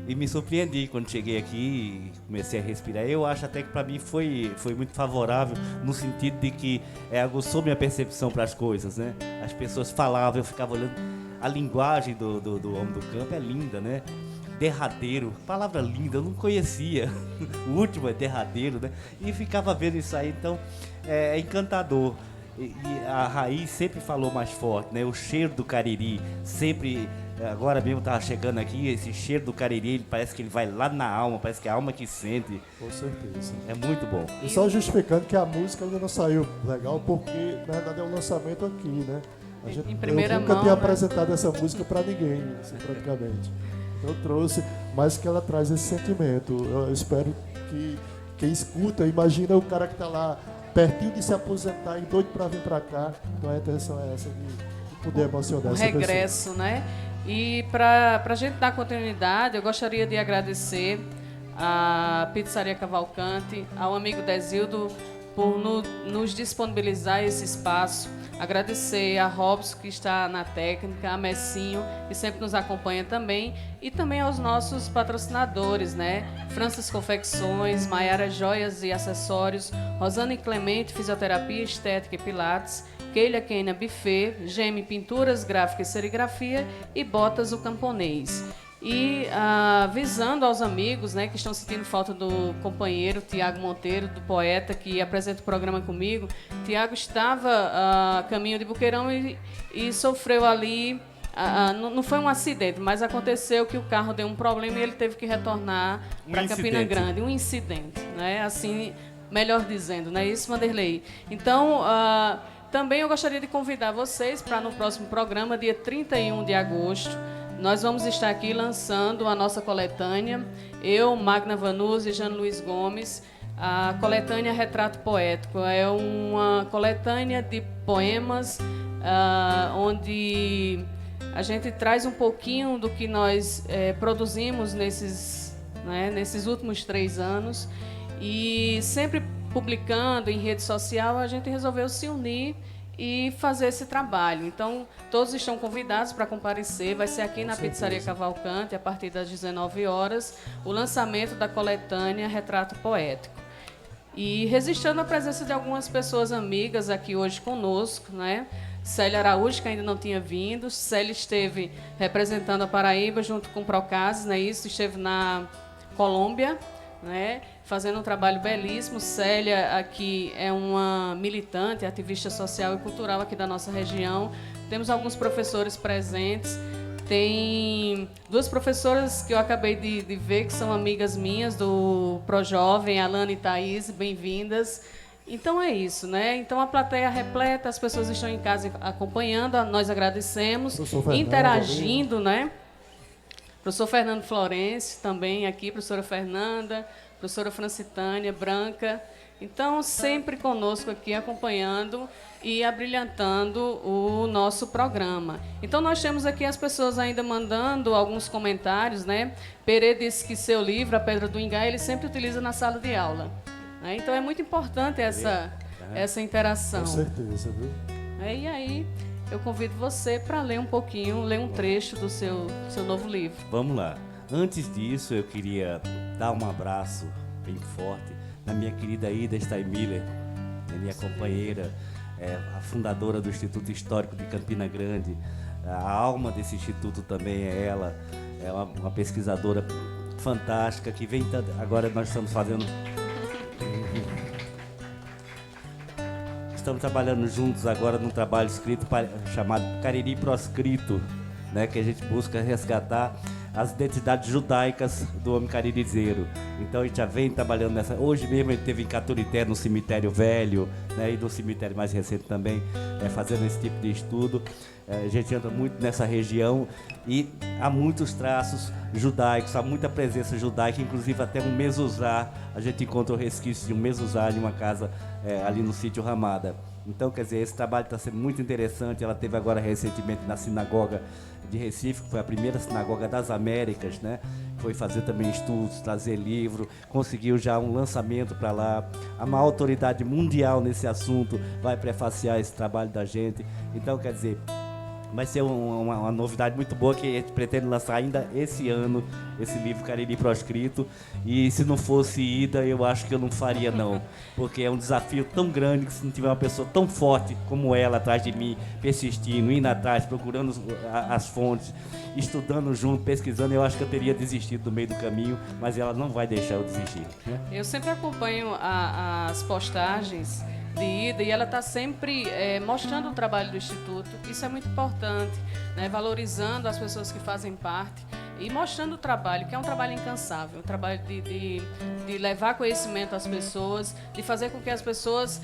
E me surpreendi quando cheguei aqui e comecei a respirar. Eu acho até que para mim foi muito favorável, no sentido de que aguçou minha percepção para as coisas, né? As pessoas falavam, eu ficava olhando. A linguagem do homem do campo é linda, né? Derradeiro, palavra linda, eu não conhecia. O último é derradeiro, né? E ficava vendo isso aí, então é encantador. E a raiz sempre falou mais forte, né? O cheiro do Cariri sempre. Agora mesmo estava chegando aqui, esse cheiro do Cariri, ele parece que ele vai lá na alma, parece que é a alma que sente. Com certeza. É muito bom. E só justificando que a música ainda não saiu legal, porque na verdade é um lançamento aqui, né? Em primeira eu nunca mão, tinha né? apresentado essa música para ninguém, assim, praticamente. Eu trouxe, mas que ela traz esse sentimento. Eu espero que quem escuta, imagina o cara que está lá pertinho de se aposentar e doido para vir para cá. Então a intenção é essa, de poder emocionar essa pessoa. Regresso, né? E para a gente dar continuidade, eu gostaria de agradecer à Pizzaria Cavalcante, ao amigo Desildo, por nos disponibilizar esse espaço. Agradecer a Robson, que está na técnica, a Messinho, que sempre nos acompanha também, e também aos nossos patrocinadores, né? Francis Confecções, Maiara Joias e Acessórios, Rosane Clemente, Fisioterapia, Estética e Pilates, Keila Kenia Buffet, Geme Pinturas, Gráfica e Serigrafia e Botas o Camponês. E avisando aos amigos, né, que estão sentindo falta do companheiro Tiago Monteiro, do poeta, que apresenta o programa comigo. Tiago estava a caminho de Buqueirão e sofreu ali, não foi um acidente, mas aconteceu que o carro deu um problema e ele teve que retornar para Campina Grande. Um incidente, né? Assim, melhor dizendo, não é isso, Vanderlei? Então, também eu gostaria de convidar vocês para no próximo programa, dia 31 de agosto, nós vamos estar aqui lançando a nossa coletânea, eu, Magna Vanuzzi e Jean Luiz Gomes, a coletânea Retrato Poético. É uma coletânea de poemas onde a gente traz um pouquinho do que nós produzimos nesses últimos 3 anos e sempre publicando em rede social, a gente resolveu se unir e fazer esse trabalho. Então, todos estão convidados para comparecer. Vai ser aqui na Pizzaria Cavalcante, a partir das 19 horas, o lançamento da coletânea Retrato Poético. E registrando a presença de algumas pessoas amigas aqui hoje conosco, né? Célia Araújo, que ainda não tinha vindo. Célia esteve representando a Paraíba junto com o Procas, né? Isso, esteve na Colômbia, né? Fazendo um trabalho belíssimo. Célia aqui é uma militante, ativista social e cultural aqui da nossa região. Temos alguns professores presentes. Tem 2 professoras que eu acabei de ver, que são amigas minhas do Projovem, Alana e Thaís, bem-vindas. Então é isso, né? Então a plateia repleta, as pessoas estão em casa acompanhando, nós agradecemos, interagindo, né? Professor Fernando Florencio também aqui, professora Fernanda, professora Francitânia, Branca. Então, sempre conosco aqui, acompanhando e abrilhantando o nosso programa. Então, nós temos aqui as pessoas ainda mandando alguns comentários, né? Perê disse que seu livro, A Pedra do Ingá, ele sempre utiliza na sala de aula, né? Então, é muito importante essa interação. Com certeza, viu? E aí, eu convido você para ler um pouquinho, ler um trecho do seu novo livro. Vamos lá. Antes disso, eu queria dar um abraço bem forte na minha querida Ida Steinmiller, minha companheira, a fundadora do Instituto Histórico de Campina Grande. A alma desse instituto também é ela. É uma pesquisadora fantástica que vem... Agora nós estamos fazendo... Estamos trabalhando juntos agora num trabalho escrito chamado Cariri Proscrito, né, que a gente busca resgatar as identidades judaicas do homem caririzeiro. Então a gente já vem trabalhando nessa... Hoje mesmo a gente esteve em Caturité, no cemitério velho, né, e no cemitério mais recente também, fazendo esse tipo de estudo. A gente anda muito nessa região e há muitos traços judaicos, há muita presença judaica, inclusive até um mezuzá. A gente encontrou resquícios de um mezuzá em uma casa ali no sítio Ramada. Então, quer dizer, esse trabalho está sendo muito interessante. Ela teve agora recentemente na sinagoga de Recife, que foi a primeira sinagoga das Américas, né? Foi fazer também estudos, trazer livro, conseguiu já um lançamento para lá. A maior autoridade mundial nesse assunto vai prefaciar esse trabalho da gente. Então, quer dizer, Vai ser uma novidade muito boa que a gente pretende lançar ainda esse ano, esse livro Cariri Proscrito. E se não fosse Ida, eu acho que eu não faria não. Porque é um desafio tão grande que se não tiver uma pessoa tão forte como ela atrás de mim, persistindo, indo atrás, procurando as fontes, estudando junto, pesquisando, eu acho que eu teria desistido do meio do caminho, mas ela não vai deixar eu desistir, né? Eu sempre acompanho as postagens de Ida e ela está sempre mostrando o trabalho do Instituto. Isso é muito importante, né? Valorizando as pessoas que fazem parte e mostrando o trabalho, que é um trabalho incansável, um trabalho de levar conhecimento às pessoas, de fazer com que as pessoas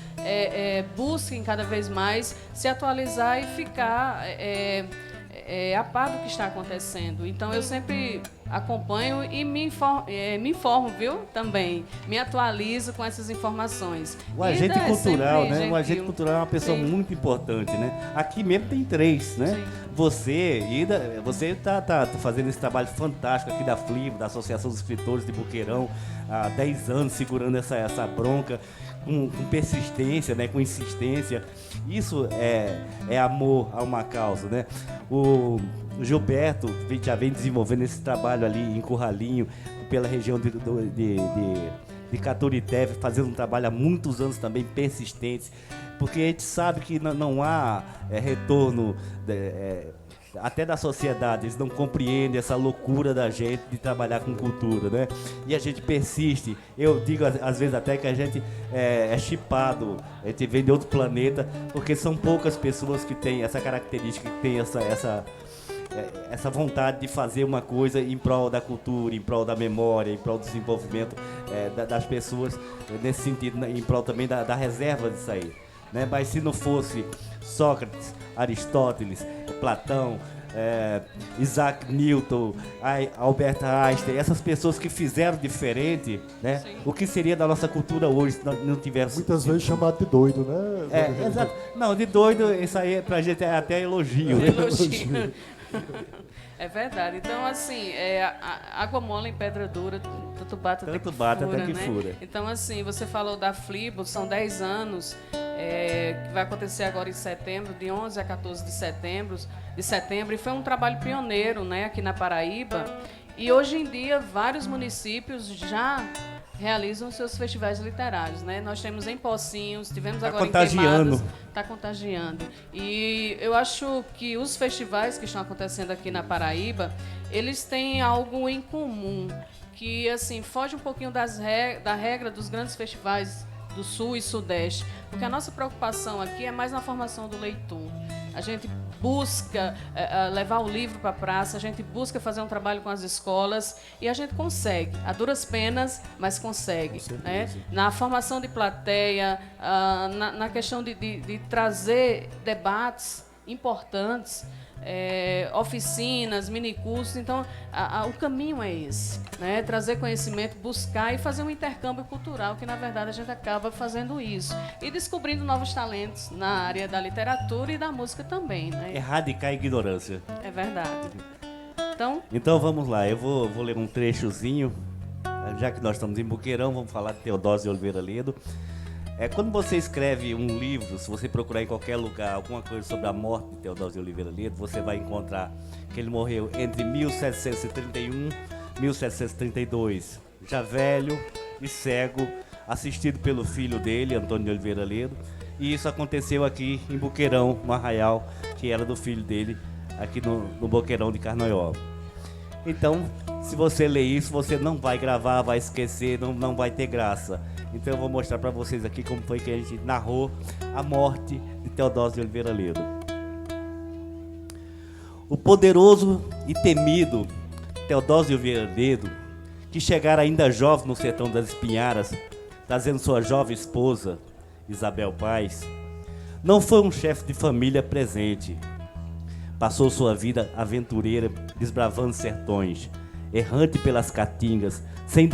busquem cada vez mais se atualizar e ficar a par do que está acontecendo. Então eu sempre acompanho e me informo, viu? Também me atualizo com essas informações. O agente cultural, né? gentil. O agente cultural é uma pessoa Sim. muito importante, né? Aqui mesmo tem 3, né? Sim. Você está fazendo esse trabalho fantástico aqui da FLIB, da Associação dos Escritores de Boqueirão, há 10 anos segurando essa bronca, com persistência, né? Com insistência. Isso é amor a uma causa, né? O Gilberto já vem desenvolvendo esse trabalho ali em Curralinho, pela região de Caturité, fazendo um trabalho há muitos anos também persistente, porque a gente sabe que não há retorno até da sociedade, eles não compreendem essa loucura da gente de trabalhar com cultura, né? E a gente persiste. Eu digo às vezes até que a gente é chipado, a gente vem de outro planeta, porque são poucas pessoas que têm essa característica, que têm essa vontade de fazer uma coisa em prol da cultura, em prol da memória, em prol do desenvolvimento das pessoas, nesse sentido, em prol também da reserva disso aí, né? Mas se não fosse Sócrates, Aristóteles, Platão, Isaac Newton, Albert Einstein, essas pessoas que fizeram diferente, né? Sim. O que seria da nossa cultura hoje se não tivéssemos... Muitas vezes chamado de doido, né? Exato. Não, de doido, isso aí pra gente é até elogio. né? Elogio. É verdade. Então, assim, água mole em pedra dura, tanto bate até que fura. Então, assim, você falou da FLIBO, são 10 anos, que vai acontecer agora em setembro, de 11 a 14 de setembro, e foi um trabalho pioneiro, né, aqui na Paraíba. E hoje em dia, vários municípios já realizam seus festivais literários, né? Nós temos em Pocinhos, tivemos agora em Queimadas. Está contagiando. E eu acho que os festivais que estão acontecendo aqui na Paraíba, eles têm algo em comum, que assim foge um pouquinho da regra dos grandes festivais do Sul e Sudeste, porque a nossa preocupação aqui é mais na formação do leitor. A gente busca levar o livro para a praça, a gente busca fazer um trabalho com as escolas e a gente consegue, a duras penas, mas consegue. Né? Na formação de plateia, na questão de trazer debates importantes, oficinas, minicursos. Então, o caminho é esse, né? Trazer conhecimento, buscar e fazer um intercâmbio cultural, que na verdade a gente acaba fazendo isso. E descobrindo novos talentos na área da literatura e da música também. Né? Erradicar a ignorância. É verdade. Então Vamos lá, eu vou ler um trechozinho, já que nós estamos em Boqueirão, vamos falar de Teodósio de Oliveira Ledo. Quando você escreve um livro, se você procurar em qualquer lugar alguma coisa sobre a morte de Teodósio de Oliveira Ledo, você vai encontrar que ele morreu entre 1731 e 1732, já velho e cego, assistido pelo filho dele, Antônio de Oliveira Ledo, e isso aconteceu aqui em Boqueirão, no arraial, que era do filho dele, aqui no Boqueirão de Carnaiola. Então, se você ler isso, você não vai gravar, vai esquecer, não vai ter graça. Então eu vou mostrar para vocês aqui como foi que a gente narrou a morte de Teodósio de Oliveira Ledo. O poderoso e temido Teodósio de Oliveira Ledo, que chegara ainda jovem no sertão das Espinharas, trazendo sua jovem esposa, Isabel Paz, não foi um chefe de família presente. Passou sua vida aventureira, desbravando sertões, errante pelas caatingas, sem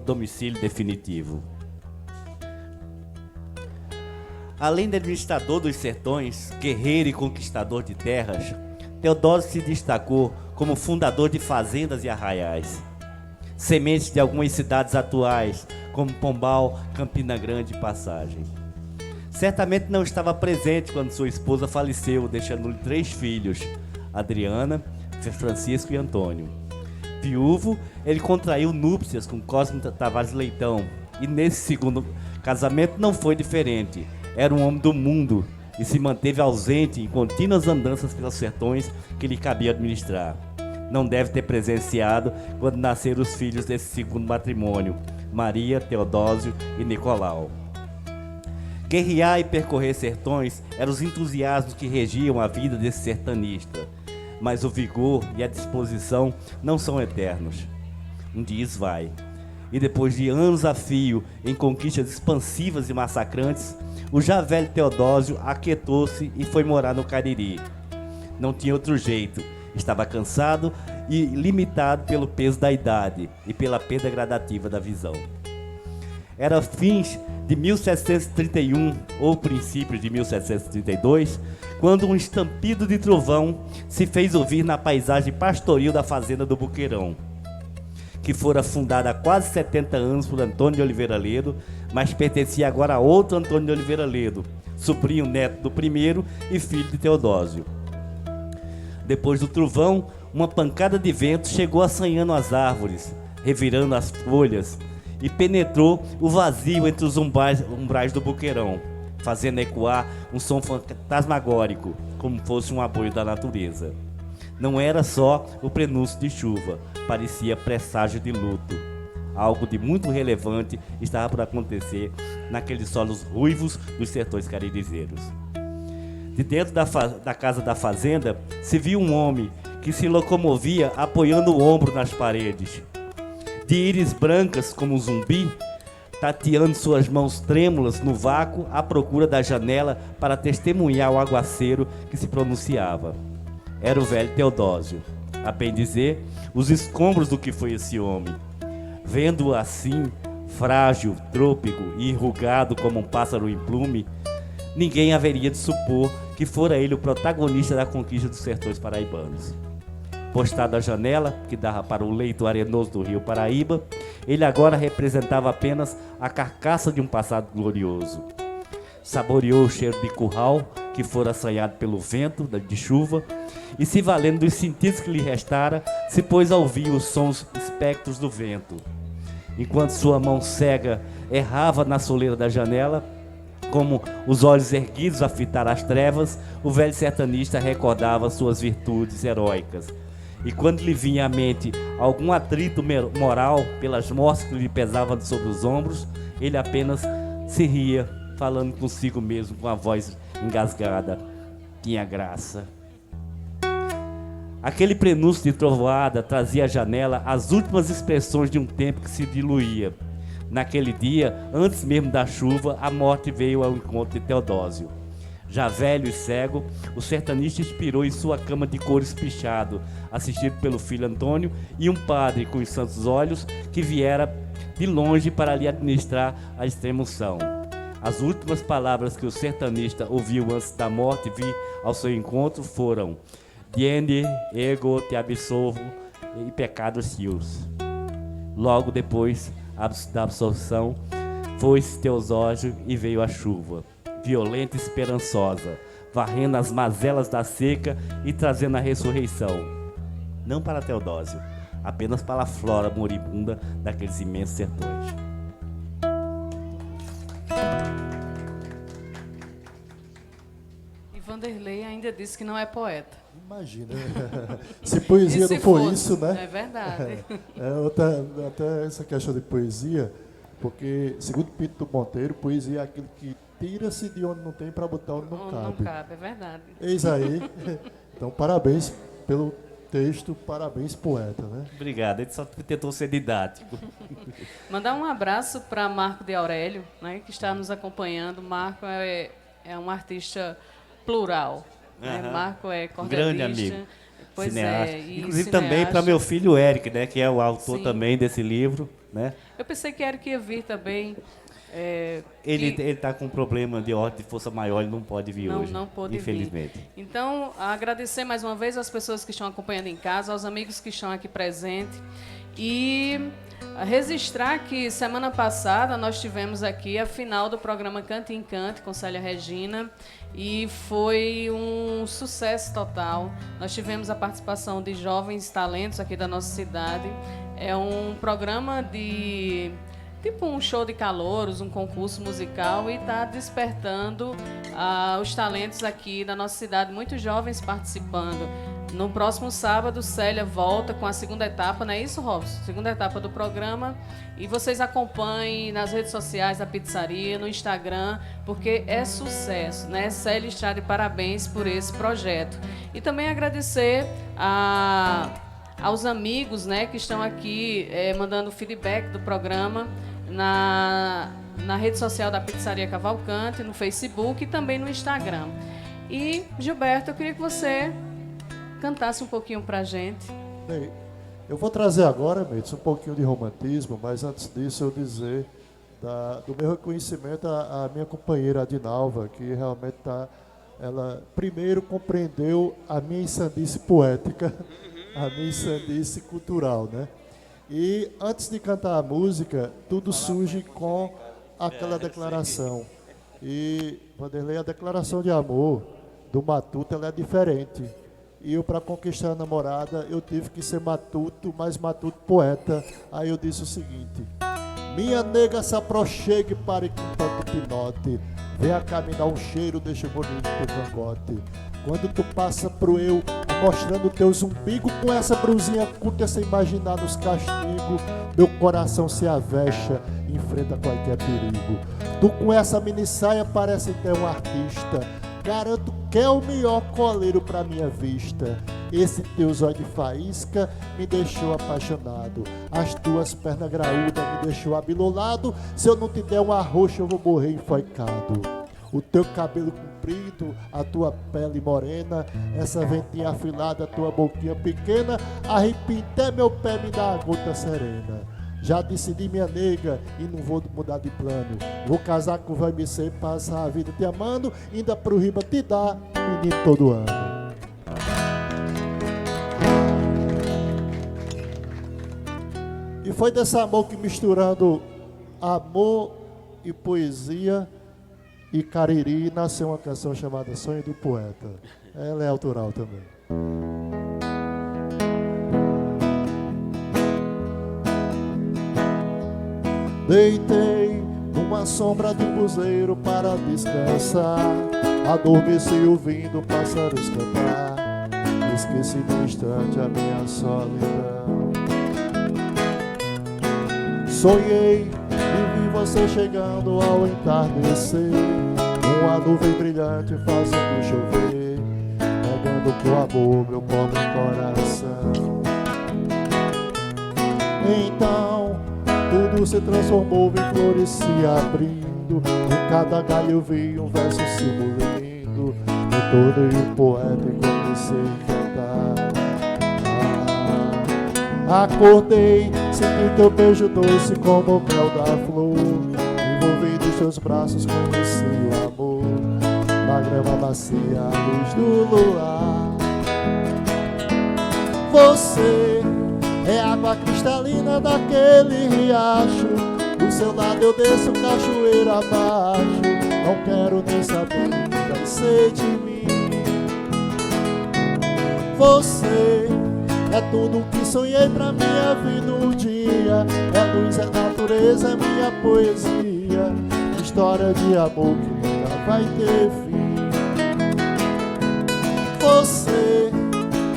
domicílio definitivo. Além de administrador dos sertões, guerreiro e conquistador de terras, Teodósio se destacou como fundador de fazendas e arraiais, sementes de algumas cidades atuais, como Pombal, Campina Grande e Passagem. Certamente não estava presente quando sua esposa faleceu, deixando-lhe 3 filhos, Adriana, Francisco e Antônio. Viúvo, ele contraiu núpcias com Cosme Tavares Leitão, e nesse segundo casamento não foi diferente. Era um homem do mundo e se manteve ausente em contínuas andanças pelos sertões que lhe cabia administrar. Não deve ter presenciado quando nasceram os filhos desse segundo matrimônio, Maria, Teodósio e Nicolau. Guerrear e percorrer sertões eram os entusiasmos que regiam a vida desse sertanista, mas o vigor e a disposição não são eternos. Um dia vai, e depois de anos a fio em conquistas expansivas e massacrantes, o já velho Teodósio aquietou-se e foi morar no Cariri. Não tinha outro jeito, estava cansado e limitado pelo peso da idade e pela perda gradativa da visão. Era fins de 1731 ou princípios de 1732, quando um estampido de trovão se fez ouvir na paisagem pastoril da fazenda do Boqueirão, que fora fundada há quase 70 anos por Antônio de Oliveira Ledo, mas pertencia agora a outro Antônio de Oliveira Ledo, sobrinho neto do primeiro e filho de Teodósio. Depois do trovão, uma pancada de vento chegou assanhando as árvores, revirando as folhas, e penetrou o vazio entre os umbrais do Boqueirão, fazendo ecoar um som fantasmagórico, como fosse um aboio da natureza. Não era só o prenúncio de chuva, parecia presságio de luto. Algo de muito relevante estava por acontecer naqueles solos ruivos dos sertões carinizeiros. De dentro da casa da fazenda se viu um homem que se locomovia apoiando o ombro nas paredes. De íris brancas como um zumbi, tateando suas mãos trêmulas no vácuo à procura da janela para testemunhar o aguaceiro que se pronunciava. Era o velho Teodósio, a bem dizer, os escombros do que foi esse homem. Vendo-o assim, frágil, trôpego e enrugado como um pássaro em plume, ninguém haveria de supor que fora ele o protagonista da conquista dos sertões paraibanos. Postado à janela, que dava para o leito arenoso do rio Paraíba, ele agora representava apenas a carcaça de um passado glorioso. Saboreou o cheiro de curral, que fora assanhado pelo vento de chuva, e se valendo dos sentidos que lhe restara, se pôs a ouvir os sons espectros do vento. Enquanto sua mão cega errava na soleira da janela, como os olhos erguidos a fitar as trevas, o velho sertanista recordava suas virtudes heróicas. E quando lhe vinha à mente algum atrito moral pelas mortes que lhe pesavam sobre os ombros, ele apenas se ria, falando consigo mesmo com a voz engasgada. Tinha graça. Aquele prenúncio de trovoada trazia à janela as últimas expressões de um tempo que se diluía. Naquele dia, antes mesmo da chuva, a morte veio ao encontro de Teodósio. Já velho e cego, o sertanista expirou em sua cama de couro espichado, assistido pelo filho Antônio e um padre com os santos olhos que viera de longe para lhe administrar a extrema-unção. As últimas palavras que o sertanista ouviu antes da morte vir ao seu encontro foram: Diende, ego, te absolvo e pecados tios. Logo depois da absolvição, foi-se Teodósio e veio a chuva, violenta e esperançosa, varrendo as mazelas da seca e trazendo a ressurreição. Não para Teodósio, apenas para a flora moribunda daqueles imensos sertões. E Vanderlei ainda disse que não é poeta. Imagina, se poesia não for isso, né? É verdade. Até essa questão de poesia, porque, segundo Pinto Monteiro, poesia é aquilo que tira-se de onde não tem para botar onde não cabe. Não cabe, é verdade. Eis aí. Então, parabéns pelo texto, parabéns, poeta, né? Obrigado, ele só tentou ser didático. Mandar um abraço para Marco de Aurélio, né, que está nos acompanhando. Marco é um artista plural. Né? Marco é cordelista. Grande amigo. Pois cineasta. é, e inclusive cineasta. Também para meu filho Eric, né, que é o autor Sim. também desse livro, né? Eu pensei que Eric ia vir também. Ele está com um problema de ordem de força maior, ele não pode vir hoje. Não pôde infelizmente. vir. Então, agradecer mais uma vez às pessoas que estão acompanhando em casa, aos amigos que estão aqui presentes. E registrar que semana passada nós tivemos aqui a final do programa Cante e Encante com Célia Regina e foi um sucesso total. Nós tivemos a participação de jovens talentos aqui da nossa cidade. É um programa de tipo um show de calouros, um concurso musical e está despertando os talentos aqui da nossa cidade, muitos jovens participando. No próximo sábado, Célia volta com a segunda etapa, não é isso, Robson? Segunda etapa do programa. E vocês acompanhem nas redes sociais da pizzaria, no Instagram, porque é sucesso, né? Célia Estrada, parabéns por esse projeto. E também agradecer aos amigos, né, que estão aqui mandando feedback do programa na rede social da Pizzaria Cavalcante, no Facebook e também no Instagram. E, Gilberto, eu queria que você cantasse um pouquinho pra gente. Bem, eu vou trazer agora, Mendes, um pouquinho de romantismo, mas antes disso eu dizer do meu reconhecimento à minha companheira Adinalva, que realmente ela primeiro compreendeu a minha insandice poética, a minha insandice cultural, né? E antes de cantar a música, tudo surge com aquela declaração. E, Vanderlei, a declaração de amor do Matuto, ela é diferente. E eu, para conquistar a namorada, eu tive que ser matuto, mas matuto poeta. Aí eu disse o seguinte: minha nega se aproxegue para com tanto pinote, venha caminhar um cheiro, deixa bonito teu cangote. Quando tu passa pro eu, mostrando teus umbigo, com essa brusinha curta sem imaginar nos castigos, meu coração se avexa, enfrenta qualquer perigo. Tu com essa mini saia parece até um artista, garanto que é o melhor coleiro pra minha vista. Esse teu zóio de faísca me deixou apaixonado, as tuas pernas graúdas me deixou abilolado. Se eu não te der uma roxa eu vou morrer enforcado. O teu cabelo comprido, a tua pele morena, essa ventinha afilada, a tua boquinha pequena, arrepia até meu pé, me dá a gota serena. Já decidi, minha nega, e não vou mudar de plano. Vou casar com o vai me ser, passar a vida te amando, ainda pro riba te dar menino todo ano. E foi desse amor que, misturando amor e poesia e Cariri, nasceu uma canção chamada Sonho do Poeta. Ela é autoral também. Deitei numa sombra de buzeiro para descansar, adormeci ouvindo pássaros cantar, esqueci no instante a minha solidão. Sonhei e vi você chegando ao entardecer, uma nuvem brilhante fazendo chover, pegando com amor meu pobre coração. Então tudo se transformou em flores se abrindo, em cada galho eu vi um verso se lindo, e todo o poeta e comecei a cantar. Acordei, senti teu beijo doce como o mel da flor, envolvido em seus braços conheci o amor, na grama macia a luz do luar. Você é água cristalina daquele riacho, do seu lado eu desço cachoeira abaixo, não quero nem saber o que vai ser de mim. Você é tudo que sonhei pra minha vida um dia, é luz, é natureza, é minha poesia, história de amor que nunca vai ter fim. Você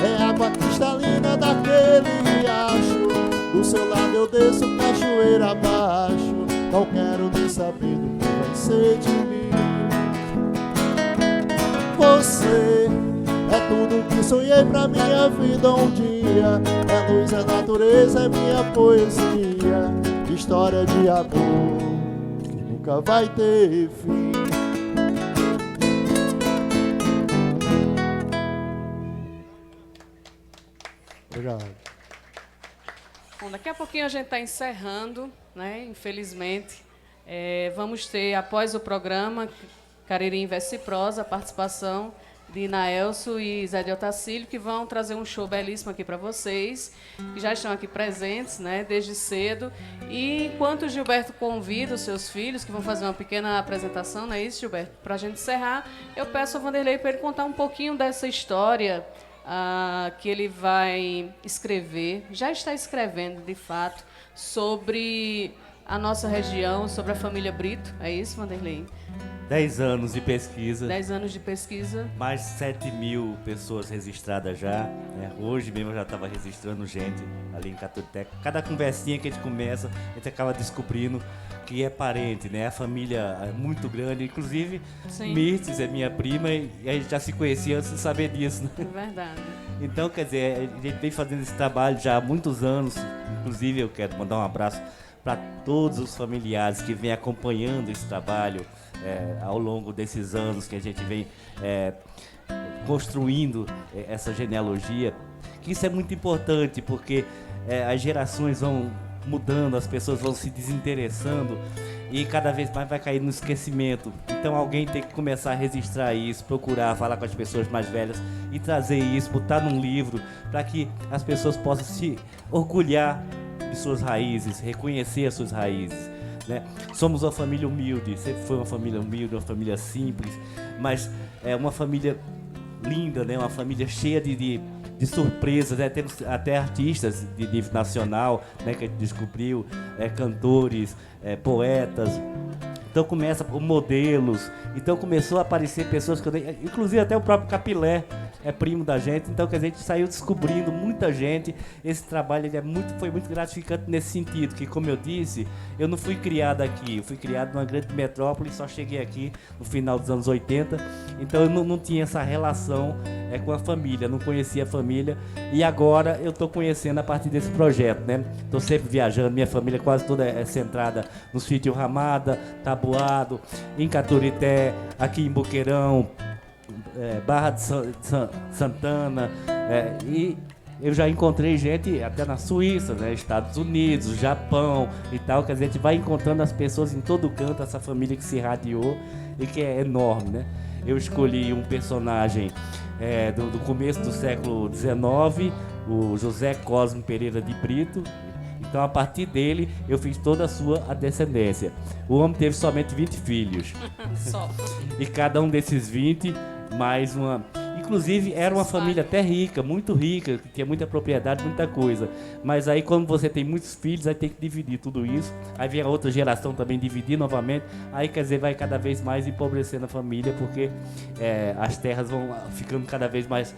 é água cristalina daquele riacho, do seu lado eu desço cachoeira abaixo, não quero nem saber do que vai ser de mim. Você é tudo que sonhei pra minha vida um dia, é luz, é natureza, é minha poesia, história de amor que nunca vai ter fim. Obrigado. Bom, daqui a pouquinho a gente está encerrando, né? Infelizmente. Vamos ter, após o programa, Cariri em Verso e Prosa, a participação de Naelso e Zé de Otacílio, que vão trazer um show belíssimo aqui para vocês, que já estão aqui presentes, né, desde cedo. E enquanto o Gilberto convida os seus filhos, que vão fazer uma pequena apresentação, não é isso, Gilberto? Para a gente encerrar, eu peço ao Vanderlei para ele contar um pouquinho dessa história que ele vai escrever, já está escrevendo, de fato, sobre a nossa região, sobre a família Brito. É isso, Vanderlei? 10 anos de pesquisa. 10 anos de pesquisa. Mais 7.000 pessoas registradas já, né? Hoje mesmo eu já estava registrando gente ali em Caturité. Cada conversinha que a gente começa, a gente acaba descobrindo que é parente, né? A família é muito grande. Inclusive, Mirtes é minha prima e a gente já se conhecia antes de saber disso, né? É verdade. Então, quer dizer, a gente vem fazendo esse trabalho já há muitos anos. Inclusive, eu quero mandar um abraço para todos os familiares que vêm acompanhando esse trabalho ao longo desses anos que a gente vem construindo essa genealogia. Que isso é muito importante, porque as gerações vão mudando, as pessoas vão se desinteressando e cada vez mais vai cair no esquecimento. Então alguém tem que começar a registrar isso, procurar falar com as pessoas mais velhas e trazer isso, botar num livro, para que as pessoas possam se orgulhar de suas raízes, reconhecer as suas raízes, né? Somos uma família humilde, sempre foi uma família humilde, uma família simples, mas é uma família linda, né? Uma família cheia de surpresas, né? Temos até artistas de nível nacional, né? Que a gente descobriu, cantores, poetas. Então começa por modelos, então começou a aparecer pessoas que inclusive até o próprio Capilé é primo da gente, então que a gente saiu descobrindo muita gente. Esse trabalho ele foi muito gratificante nesse sentido, que como eu disse, eu não fui criado aqui, eu fui criado numa grande metrópole, só cheguei aqui no final dos anos 80, então eu não tinha essa relação com a família, não conhecia a família, e agora eu estou conhecendo a partir desse projeto, né? Estou sempre viajando, minha família quase toda é centrada no sítio Ramada, Taboado, em Caturité, aqui em Boqueirão, Barra de Santana, e eu já encontrei gente até na Suíça, né, Estados Unidos, Japão e tal, que a gente vai encontrando as pessoas em todo canto, essa família que se irradiou e que é enorme, né? Eu escolhi um personagem do começo do século XIX, o José Cosme Pereira de Brito. Então, a partir dele, eu fiz toda a sua descendência. O homem teve somente 20 filhos. Só. E cada um desses 20, mais uma... Inclusive, era uma família até rica, muito rica, que tinha muita propriedade, muita coisa. Mas aí, quando você tem muitos filhos, aí tem que dividir tudo isso. Aí vem a outra geração também dividir novamente. Aí, quer dizer, vai cada vez mais empobrecendo a família, porque as terras vão ficando cada vez mais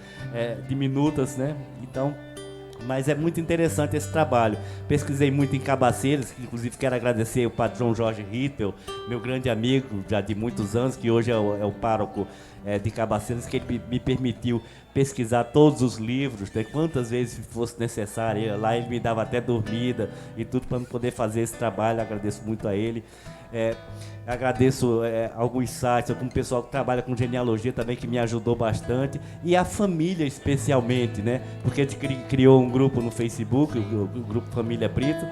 diminutas, né? Então... Mas é muito interessante esse trabalho. Pesquisei muito em Cabaceiras, inclusive quero agradecer o patrão Jorge Rippel, meu grande amigo já de muitos anos, que hoje é o pároco de Cabaceiras, que ele me permitiu pesquisar todos os livros, né, quantas vezes fosse necessário. Lá ele me dava até dormida e tudo para poder fazer esse trabalho. Agradeço muito a ele. Agradeço alguns sites, algum pessoal que trabalha com genealogia também, que me ajudou bastante, e a família especialmente, né? Porque a gente criou um grupo no Facebook, o grupo Família Brito,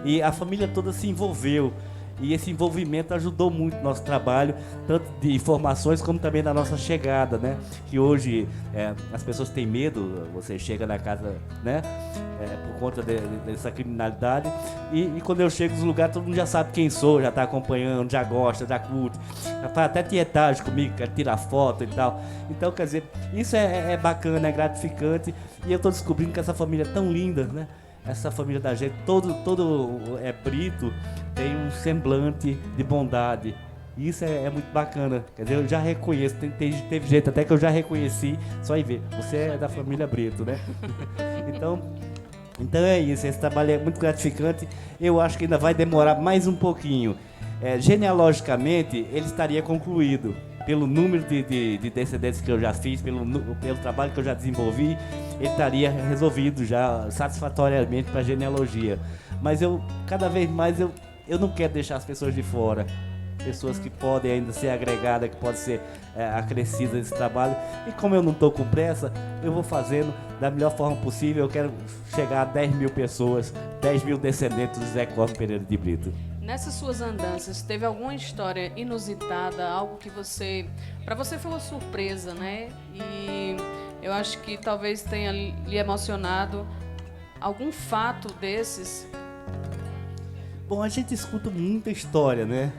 e a família toda se envolveu. E esse envolvimento ajudou muito o nosso trabalho, tanto de informações como também da nossa chegada, né? Que hoje as pessoas têm medo, você chega na casa, né? Por conta dessa criminalidade. E quando eu chego nos lugares, todo mundo já sabe quem sou, já está acompanhando, já gosta, já curte. Já faz até tietagem comigo, quer tirar foto e tal. Então, quer dizer, isso é bacana, é gratificante. E eu estou descobrindo que essa família é tão linda, né? Essa família da gente, todo Brito tem um semblante de bondade. Isso é muito bacana. Quer dizer, eu já reconheço, teve gente até que eu já reconheci, só em ver. Você é da família Brito, né? Então é isso, esse trabalho é muito gratificante. Eu acho que ainda vai demorar mais um pouquinho. Genealogicamente, ele estaria concluído. Pelo número de descendentes que eu já fiz, pelo trabalho que eu já desenvolvi, ele estaria resolvido já satisfatoriamente para a genealogia. Mas cada vez mais, eu não quero deixar as pessoas de fora. Pessoas que podem ainda ser agregadas, que podem ser acrescidas nesse trabalho. E como eu não estou com pressa, eu vou fazendo da melhor forma possível. Eu quero chegar a 10 mil pessoas, 10 mil descendentes do Zé Cosme Pereira de Brito. Nessas suas andanças, teve alguma história inusitada, algo que para você foi uma surpresa, né? E eu acho que talvez tenha lhe emocionado algum fato desses? Bom, a gente escuta muita história, né?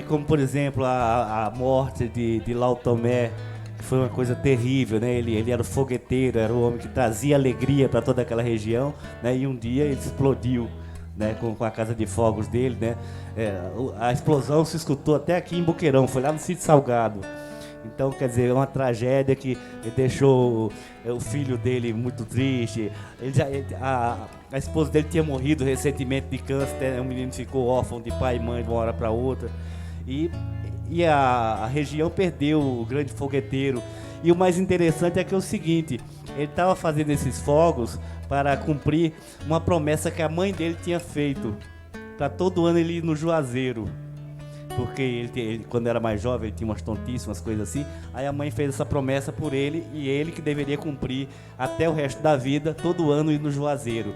Como, por exemplo, a morte de Lau Tomé, que foi uma coisa terrível, né? Ele era o fogueteiro, era o homem que trazia alegria para toda aquela região, né? E um dia ele explodiu, né? Com a casa de fogos dele, né? A explosão se escutou até aqui em Boqueirão, foi lá no Sítio Salgado. Então, quer dizer, é uma tragédia que deixou o filho dele muito triste. A esposa dele tinha morrido recentemente de câncer, né? O menino ficou órfão de pai e mãe de uma hora para outra. E a região perdeu o grande fogueteiro. E o mais interessante é que é o seguinte, ele estava fazendo esses fogos para cumprir uma promessa que a mãe dele tinha feito, para todo ano ele ir no Juazeiro. Porque ele, quando era mais jovem, ele tinha umas tontices, umas coisas assim. Aí a mãe fez essa promessa por ele, e ele que deveria cumprir até o resto da vida, todo ano ir no Juazeiro.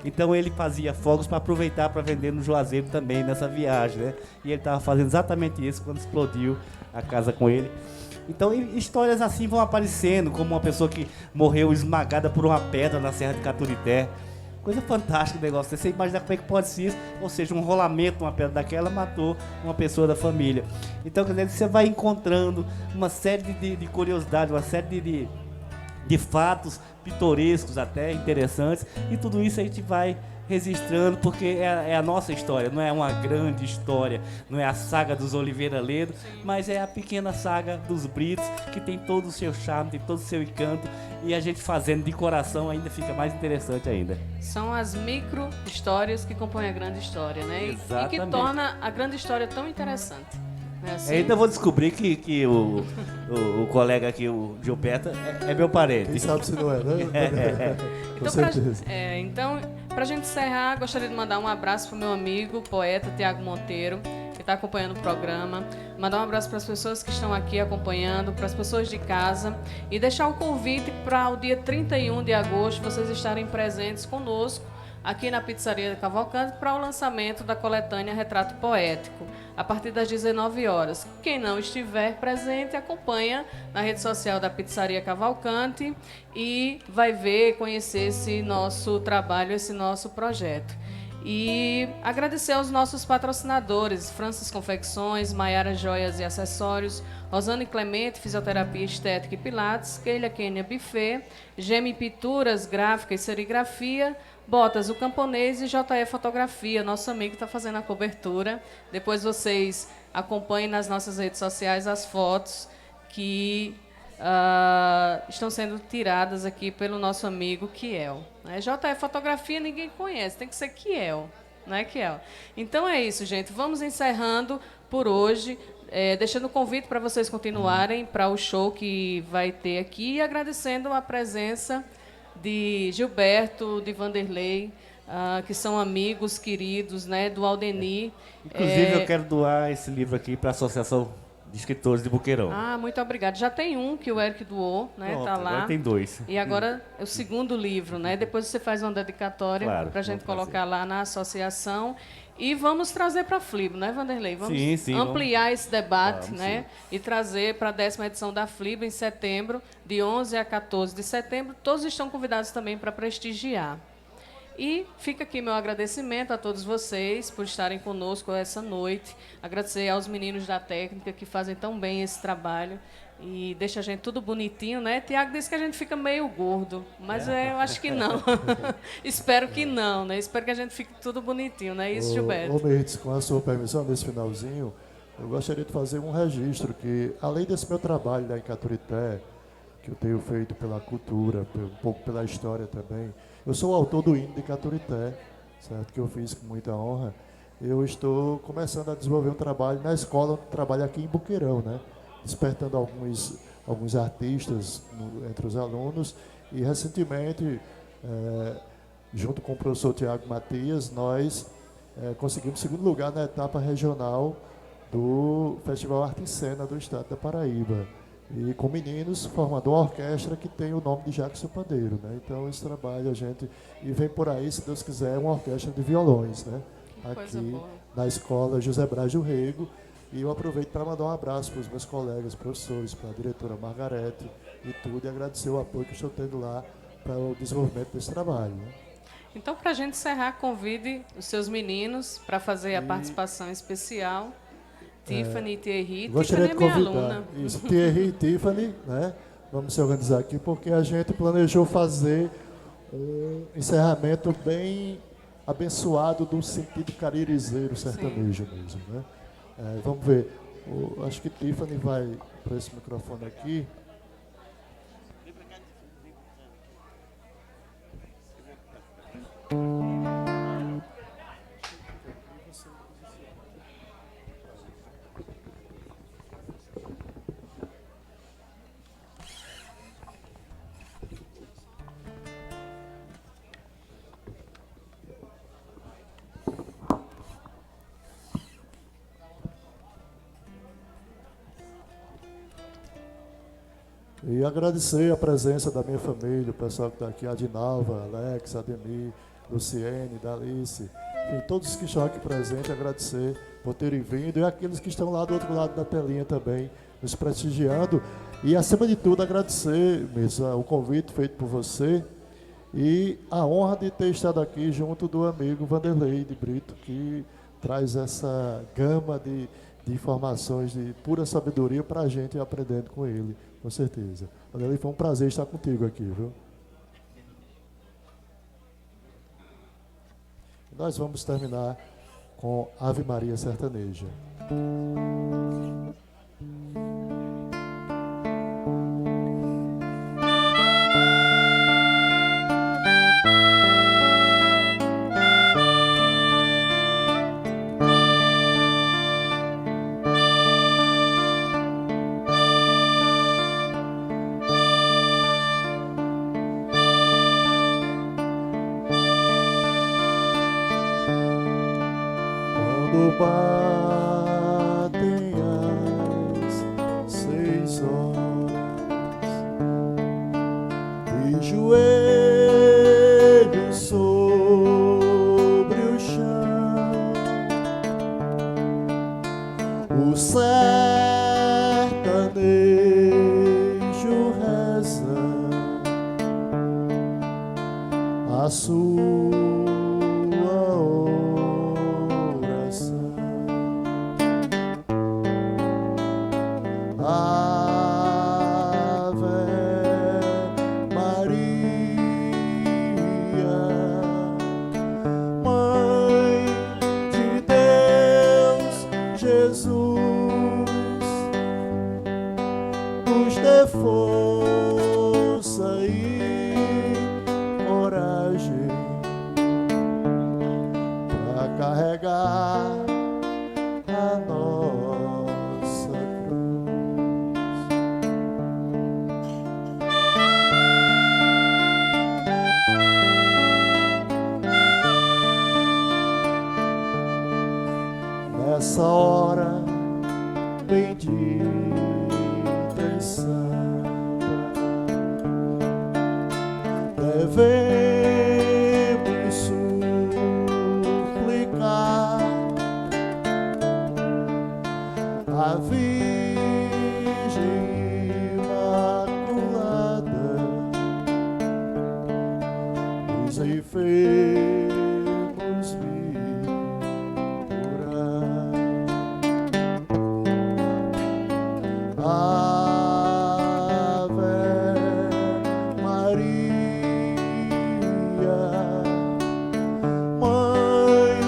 Então ele fazia fogos para aproveitar para vender no Juazeiro também nessa viagem, né? E ele estava fazendo exatamente isso quando explodiu a casa com ele. Então histórias assim vão aparecendo, como uma pessoa que morreu esmagada por uma pedra na Serra de Caturité. Coisa fantástica o negócio. Você imagina como é que pode ser isso? Ou seja, um rolamento, uma pedra daquela matou uma pessoa da família. Então, quer dizer, você vai encontrando uma série de curiosidades, uma série de fatos pitorescos até, interessantes. E tudo isso a gente vai registrando, porque é a nossa história. Não é uma grande história, não é a saga dos Oliveira Ledo, mas é a pequena saga dos Britos, que tem todo o seu charme, tem todo o seu encanto. E a gente fazendo de coração ainda fica mais interessante ainda. São as micro histórias que compõem a grande história, né? E que torna a grande história tão interessante. Né? Assim, ainda vou descobrir que o colega aqui, o Gilberto, é meu parente. Quem sabe se não é, né? Com certeza. Então, para a gente encerrar, gostaria de mandar um abraço para o meu amigo, poeta Tiago Monteiro, que está acompanhando o programa. Mandar um abraço para as pessoas que estão aqui acompanhando, para as pessoas de casa. E deixar um convite para o dia 31 de agosto vocês estarem presentes conosco aqui na Pizzaria Cavalcante para o lançamento da coletânea Retrato Poético, a partir das 19 horas. Quem não estiver presente, acompanha na rede social da Pizzaria Cavalcante e vai ver, conhecer esse nosso trabalho, esse nosso projeto. E agradecer aos nossos patrocinadores, Francis Confecções, Maiara Joias e Acessórios, Rosane Clemente, Fisioterapia Estética e Pilates, Keila Kênia Buffet, Gemi Pinturas, Gráfica e Serigrafia, Botas, o Camponês e JE Fotografia, nosso amigo está fazendo a cobertura. Depois vocês acompanhem nas nossas redes sociais as fotos que estão sendo tiradas aqui pelo nosso amigo Kiel. JE Fotografia ninguém conhece, tem que ser Kiel, não é Kiel? Então é isso, gente. Vamos encerrando por hoje, deixando o convite para vocês continuarem para o show que vai ter aqui e agradecendo a presença de Gilberto, de Vanderlei, que são amigos queridos, né, do Aldenir. Inclusive, eu quero doar esse livro aqui para a Associação de Escritores de Boqueirão. Muito obrigada. Já tem um que o Eric doou, né? Pronto, tá lá. agora tem 2. E agora é o segundo livro, né? Depois você faz uma dedicatória para a gente colocar lá na associação. E vamos trazer para a FLIB, né, Vanderlei? Vamos ampliar esse debate, né? E trazer para a 10ª edição da FLIB em setembro, de 11 a 14 de setembro. Todos estão convidados também para prestigiar. E fica aqui meu agradecimento a todos vocês por estarem conosco essa noite. Agradecer aos meninos da técnica que fazem tão bem esse trabalho e deixa a gente tudo bonitinho, né? Tiago disse que a gente fica meio gordo, mas eu acho que não. Espero que não, né? Espero que a gente fique tudo bonitinho, não é isso, Gilberto? Ô Mertz, com a sua permissão, nesse finalzinho, eu gostaria de fazer um registro que, além desse meu trabalho lá em Caturité, que eu tenho feito pela cultura, um pouco pela história também, eu sou o autor do hino de Caturité, certo? Que eu fiz com muita honra. Eu estou começando a desenvolver um trabalho na escola, onde trabalho aqui em Boqueirão, né? Despertando alguns artistas entre os alunos. E, recentemente, junto com o professor Tiago Matias, nós conseguimos segundo lugar na etapa regional do Festival Arte em Cena do Estado da Paraíba. E com meninos formando uma orquestra que tem o nome de Jackson Pandeiro, né? Então esse trabalho a gente... E vem por aí, se Deus quiser, uma orquestra de violões, né? Aqui na escola José Braz do Rego. E eu aproveito para mandar um abraço para os meus colegas, professores, para a diretora Margarete e tudo, e agradecer o apoio que estou tendo lá para o desenvolvimento desse trabalho. Né? Então, para a gente encerrar, convide os seus meninos para fazer a E- participação especial. Tiffany e Thierry. Gostaria Tiffany é de minha convidar aluna. isso, Thierry e Tiffany, né? Vamos se organizar aqui, porque a gente planejou fazer um encerramento bem abençoado do sentido caririzeiro sertanejo mesmo, né? Vamos ver, acho que Tiffany vai para esse microfone aqui. E agradecer a presença da minha família, o pessoal que está aqui, a Dinalva, Alex, Ademir, Luciene, Dalice, enfim, todos que estão aqui presentes, agradecer por terem vindo e aqueles que estão lá do outro lado da telinha também, nos prestigiando. E, acima de tudo, agradecer, Missa, o convite feito por você e a honra de ter estado aqui junto do amigo Vanderlei de Brito, que traz essa gama de informações de pura sabedoria para a gente ir aprendendo com ele. Com certeza. Vanderlei, foi um prazer estar contigo aqui, viu? Nós vamos terminar com Ave Maria Sertaneja. Quando batem as 6 horas e joelhos sobre o chão, o sertanejo reza a sua oração. Ave Maria, Mãe de Deus, Jesus, nos dê força e coragem para carregar a nossa cruz. Nessa hora bendita e santa, devemos suplicar a Virgem Imaculada, os enfermos curar. Ave Maria, Mãe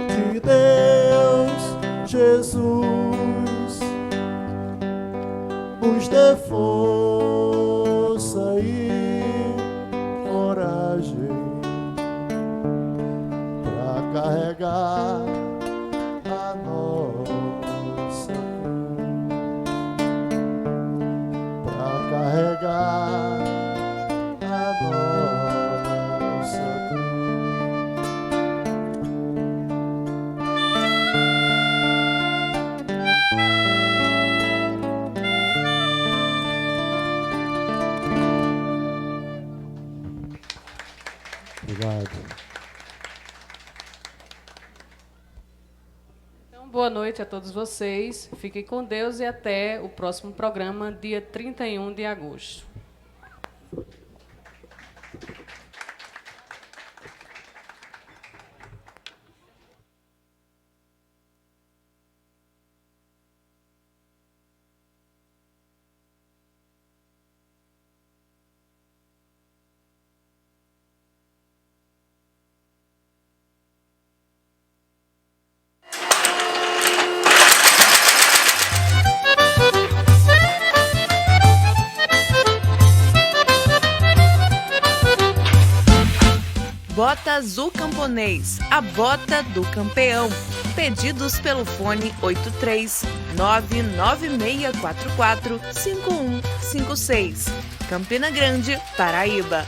de Deus, Jesus, nos dê força e coragem para carregar a nossa cruz, para carregar a nossa cruz. Obrigado. boa noite a todos vocês. Fiquem com Deus e até o próximo programa, dia 31 de agosto. Bota Azul Camponês, a bota do campeão. Pedidos pelo fone 83996445156. Campina Grande, Paraíba.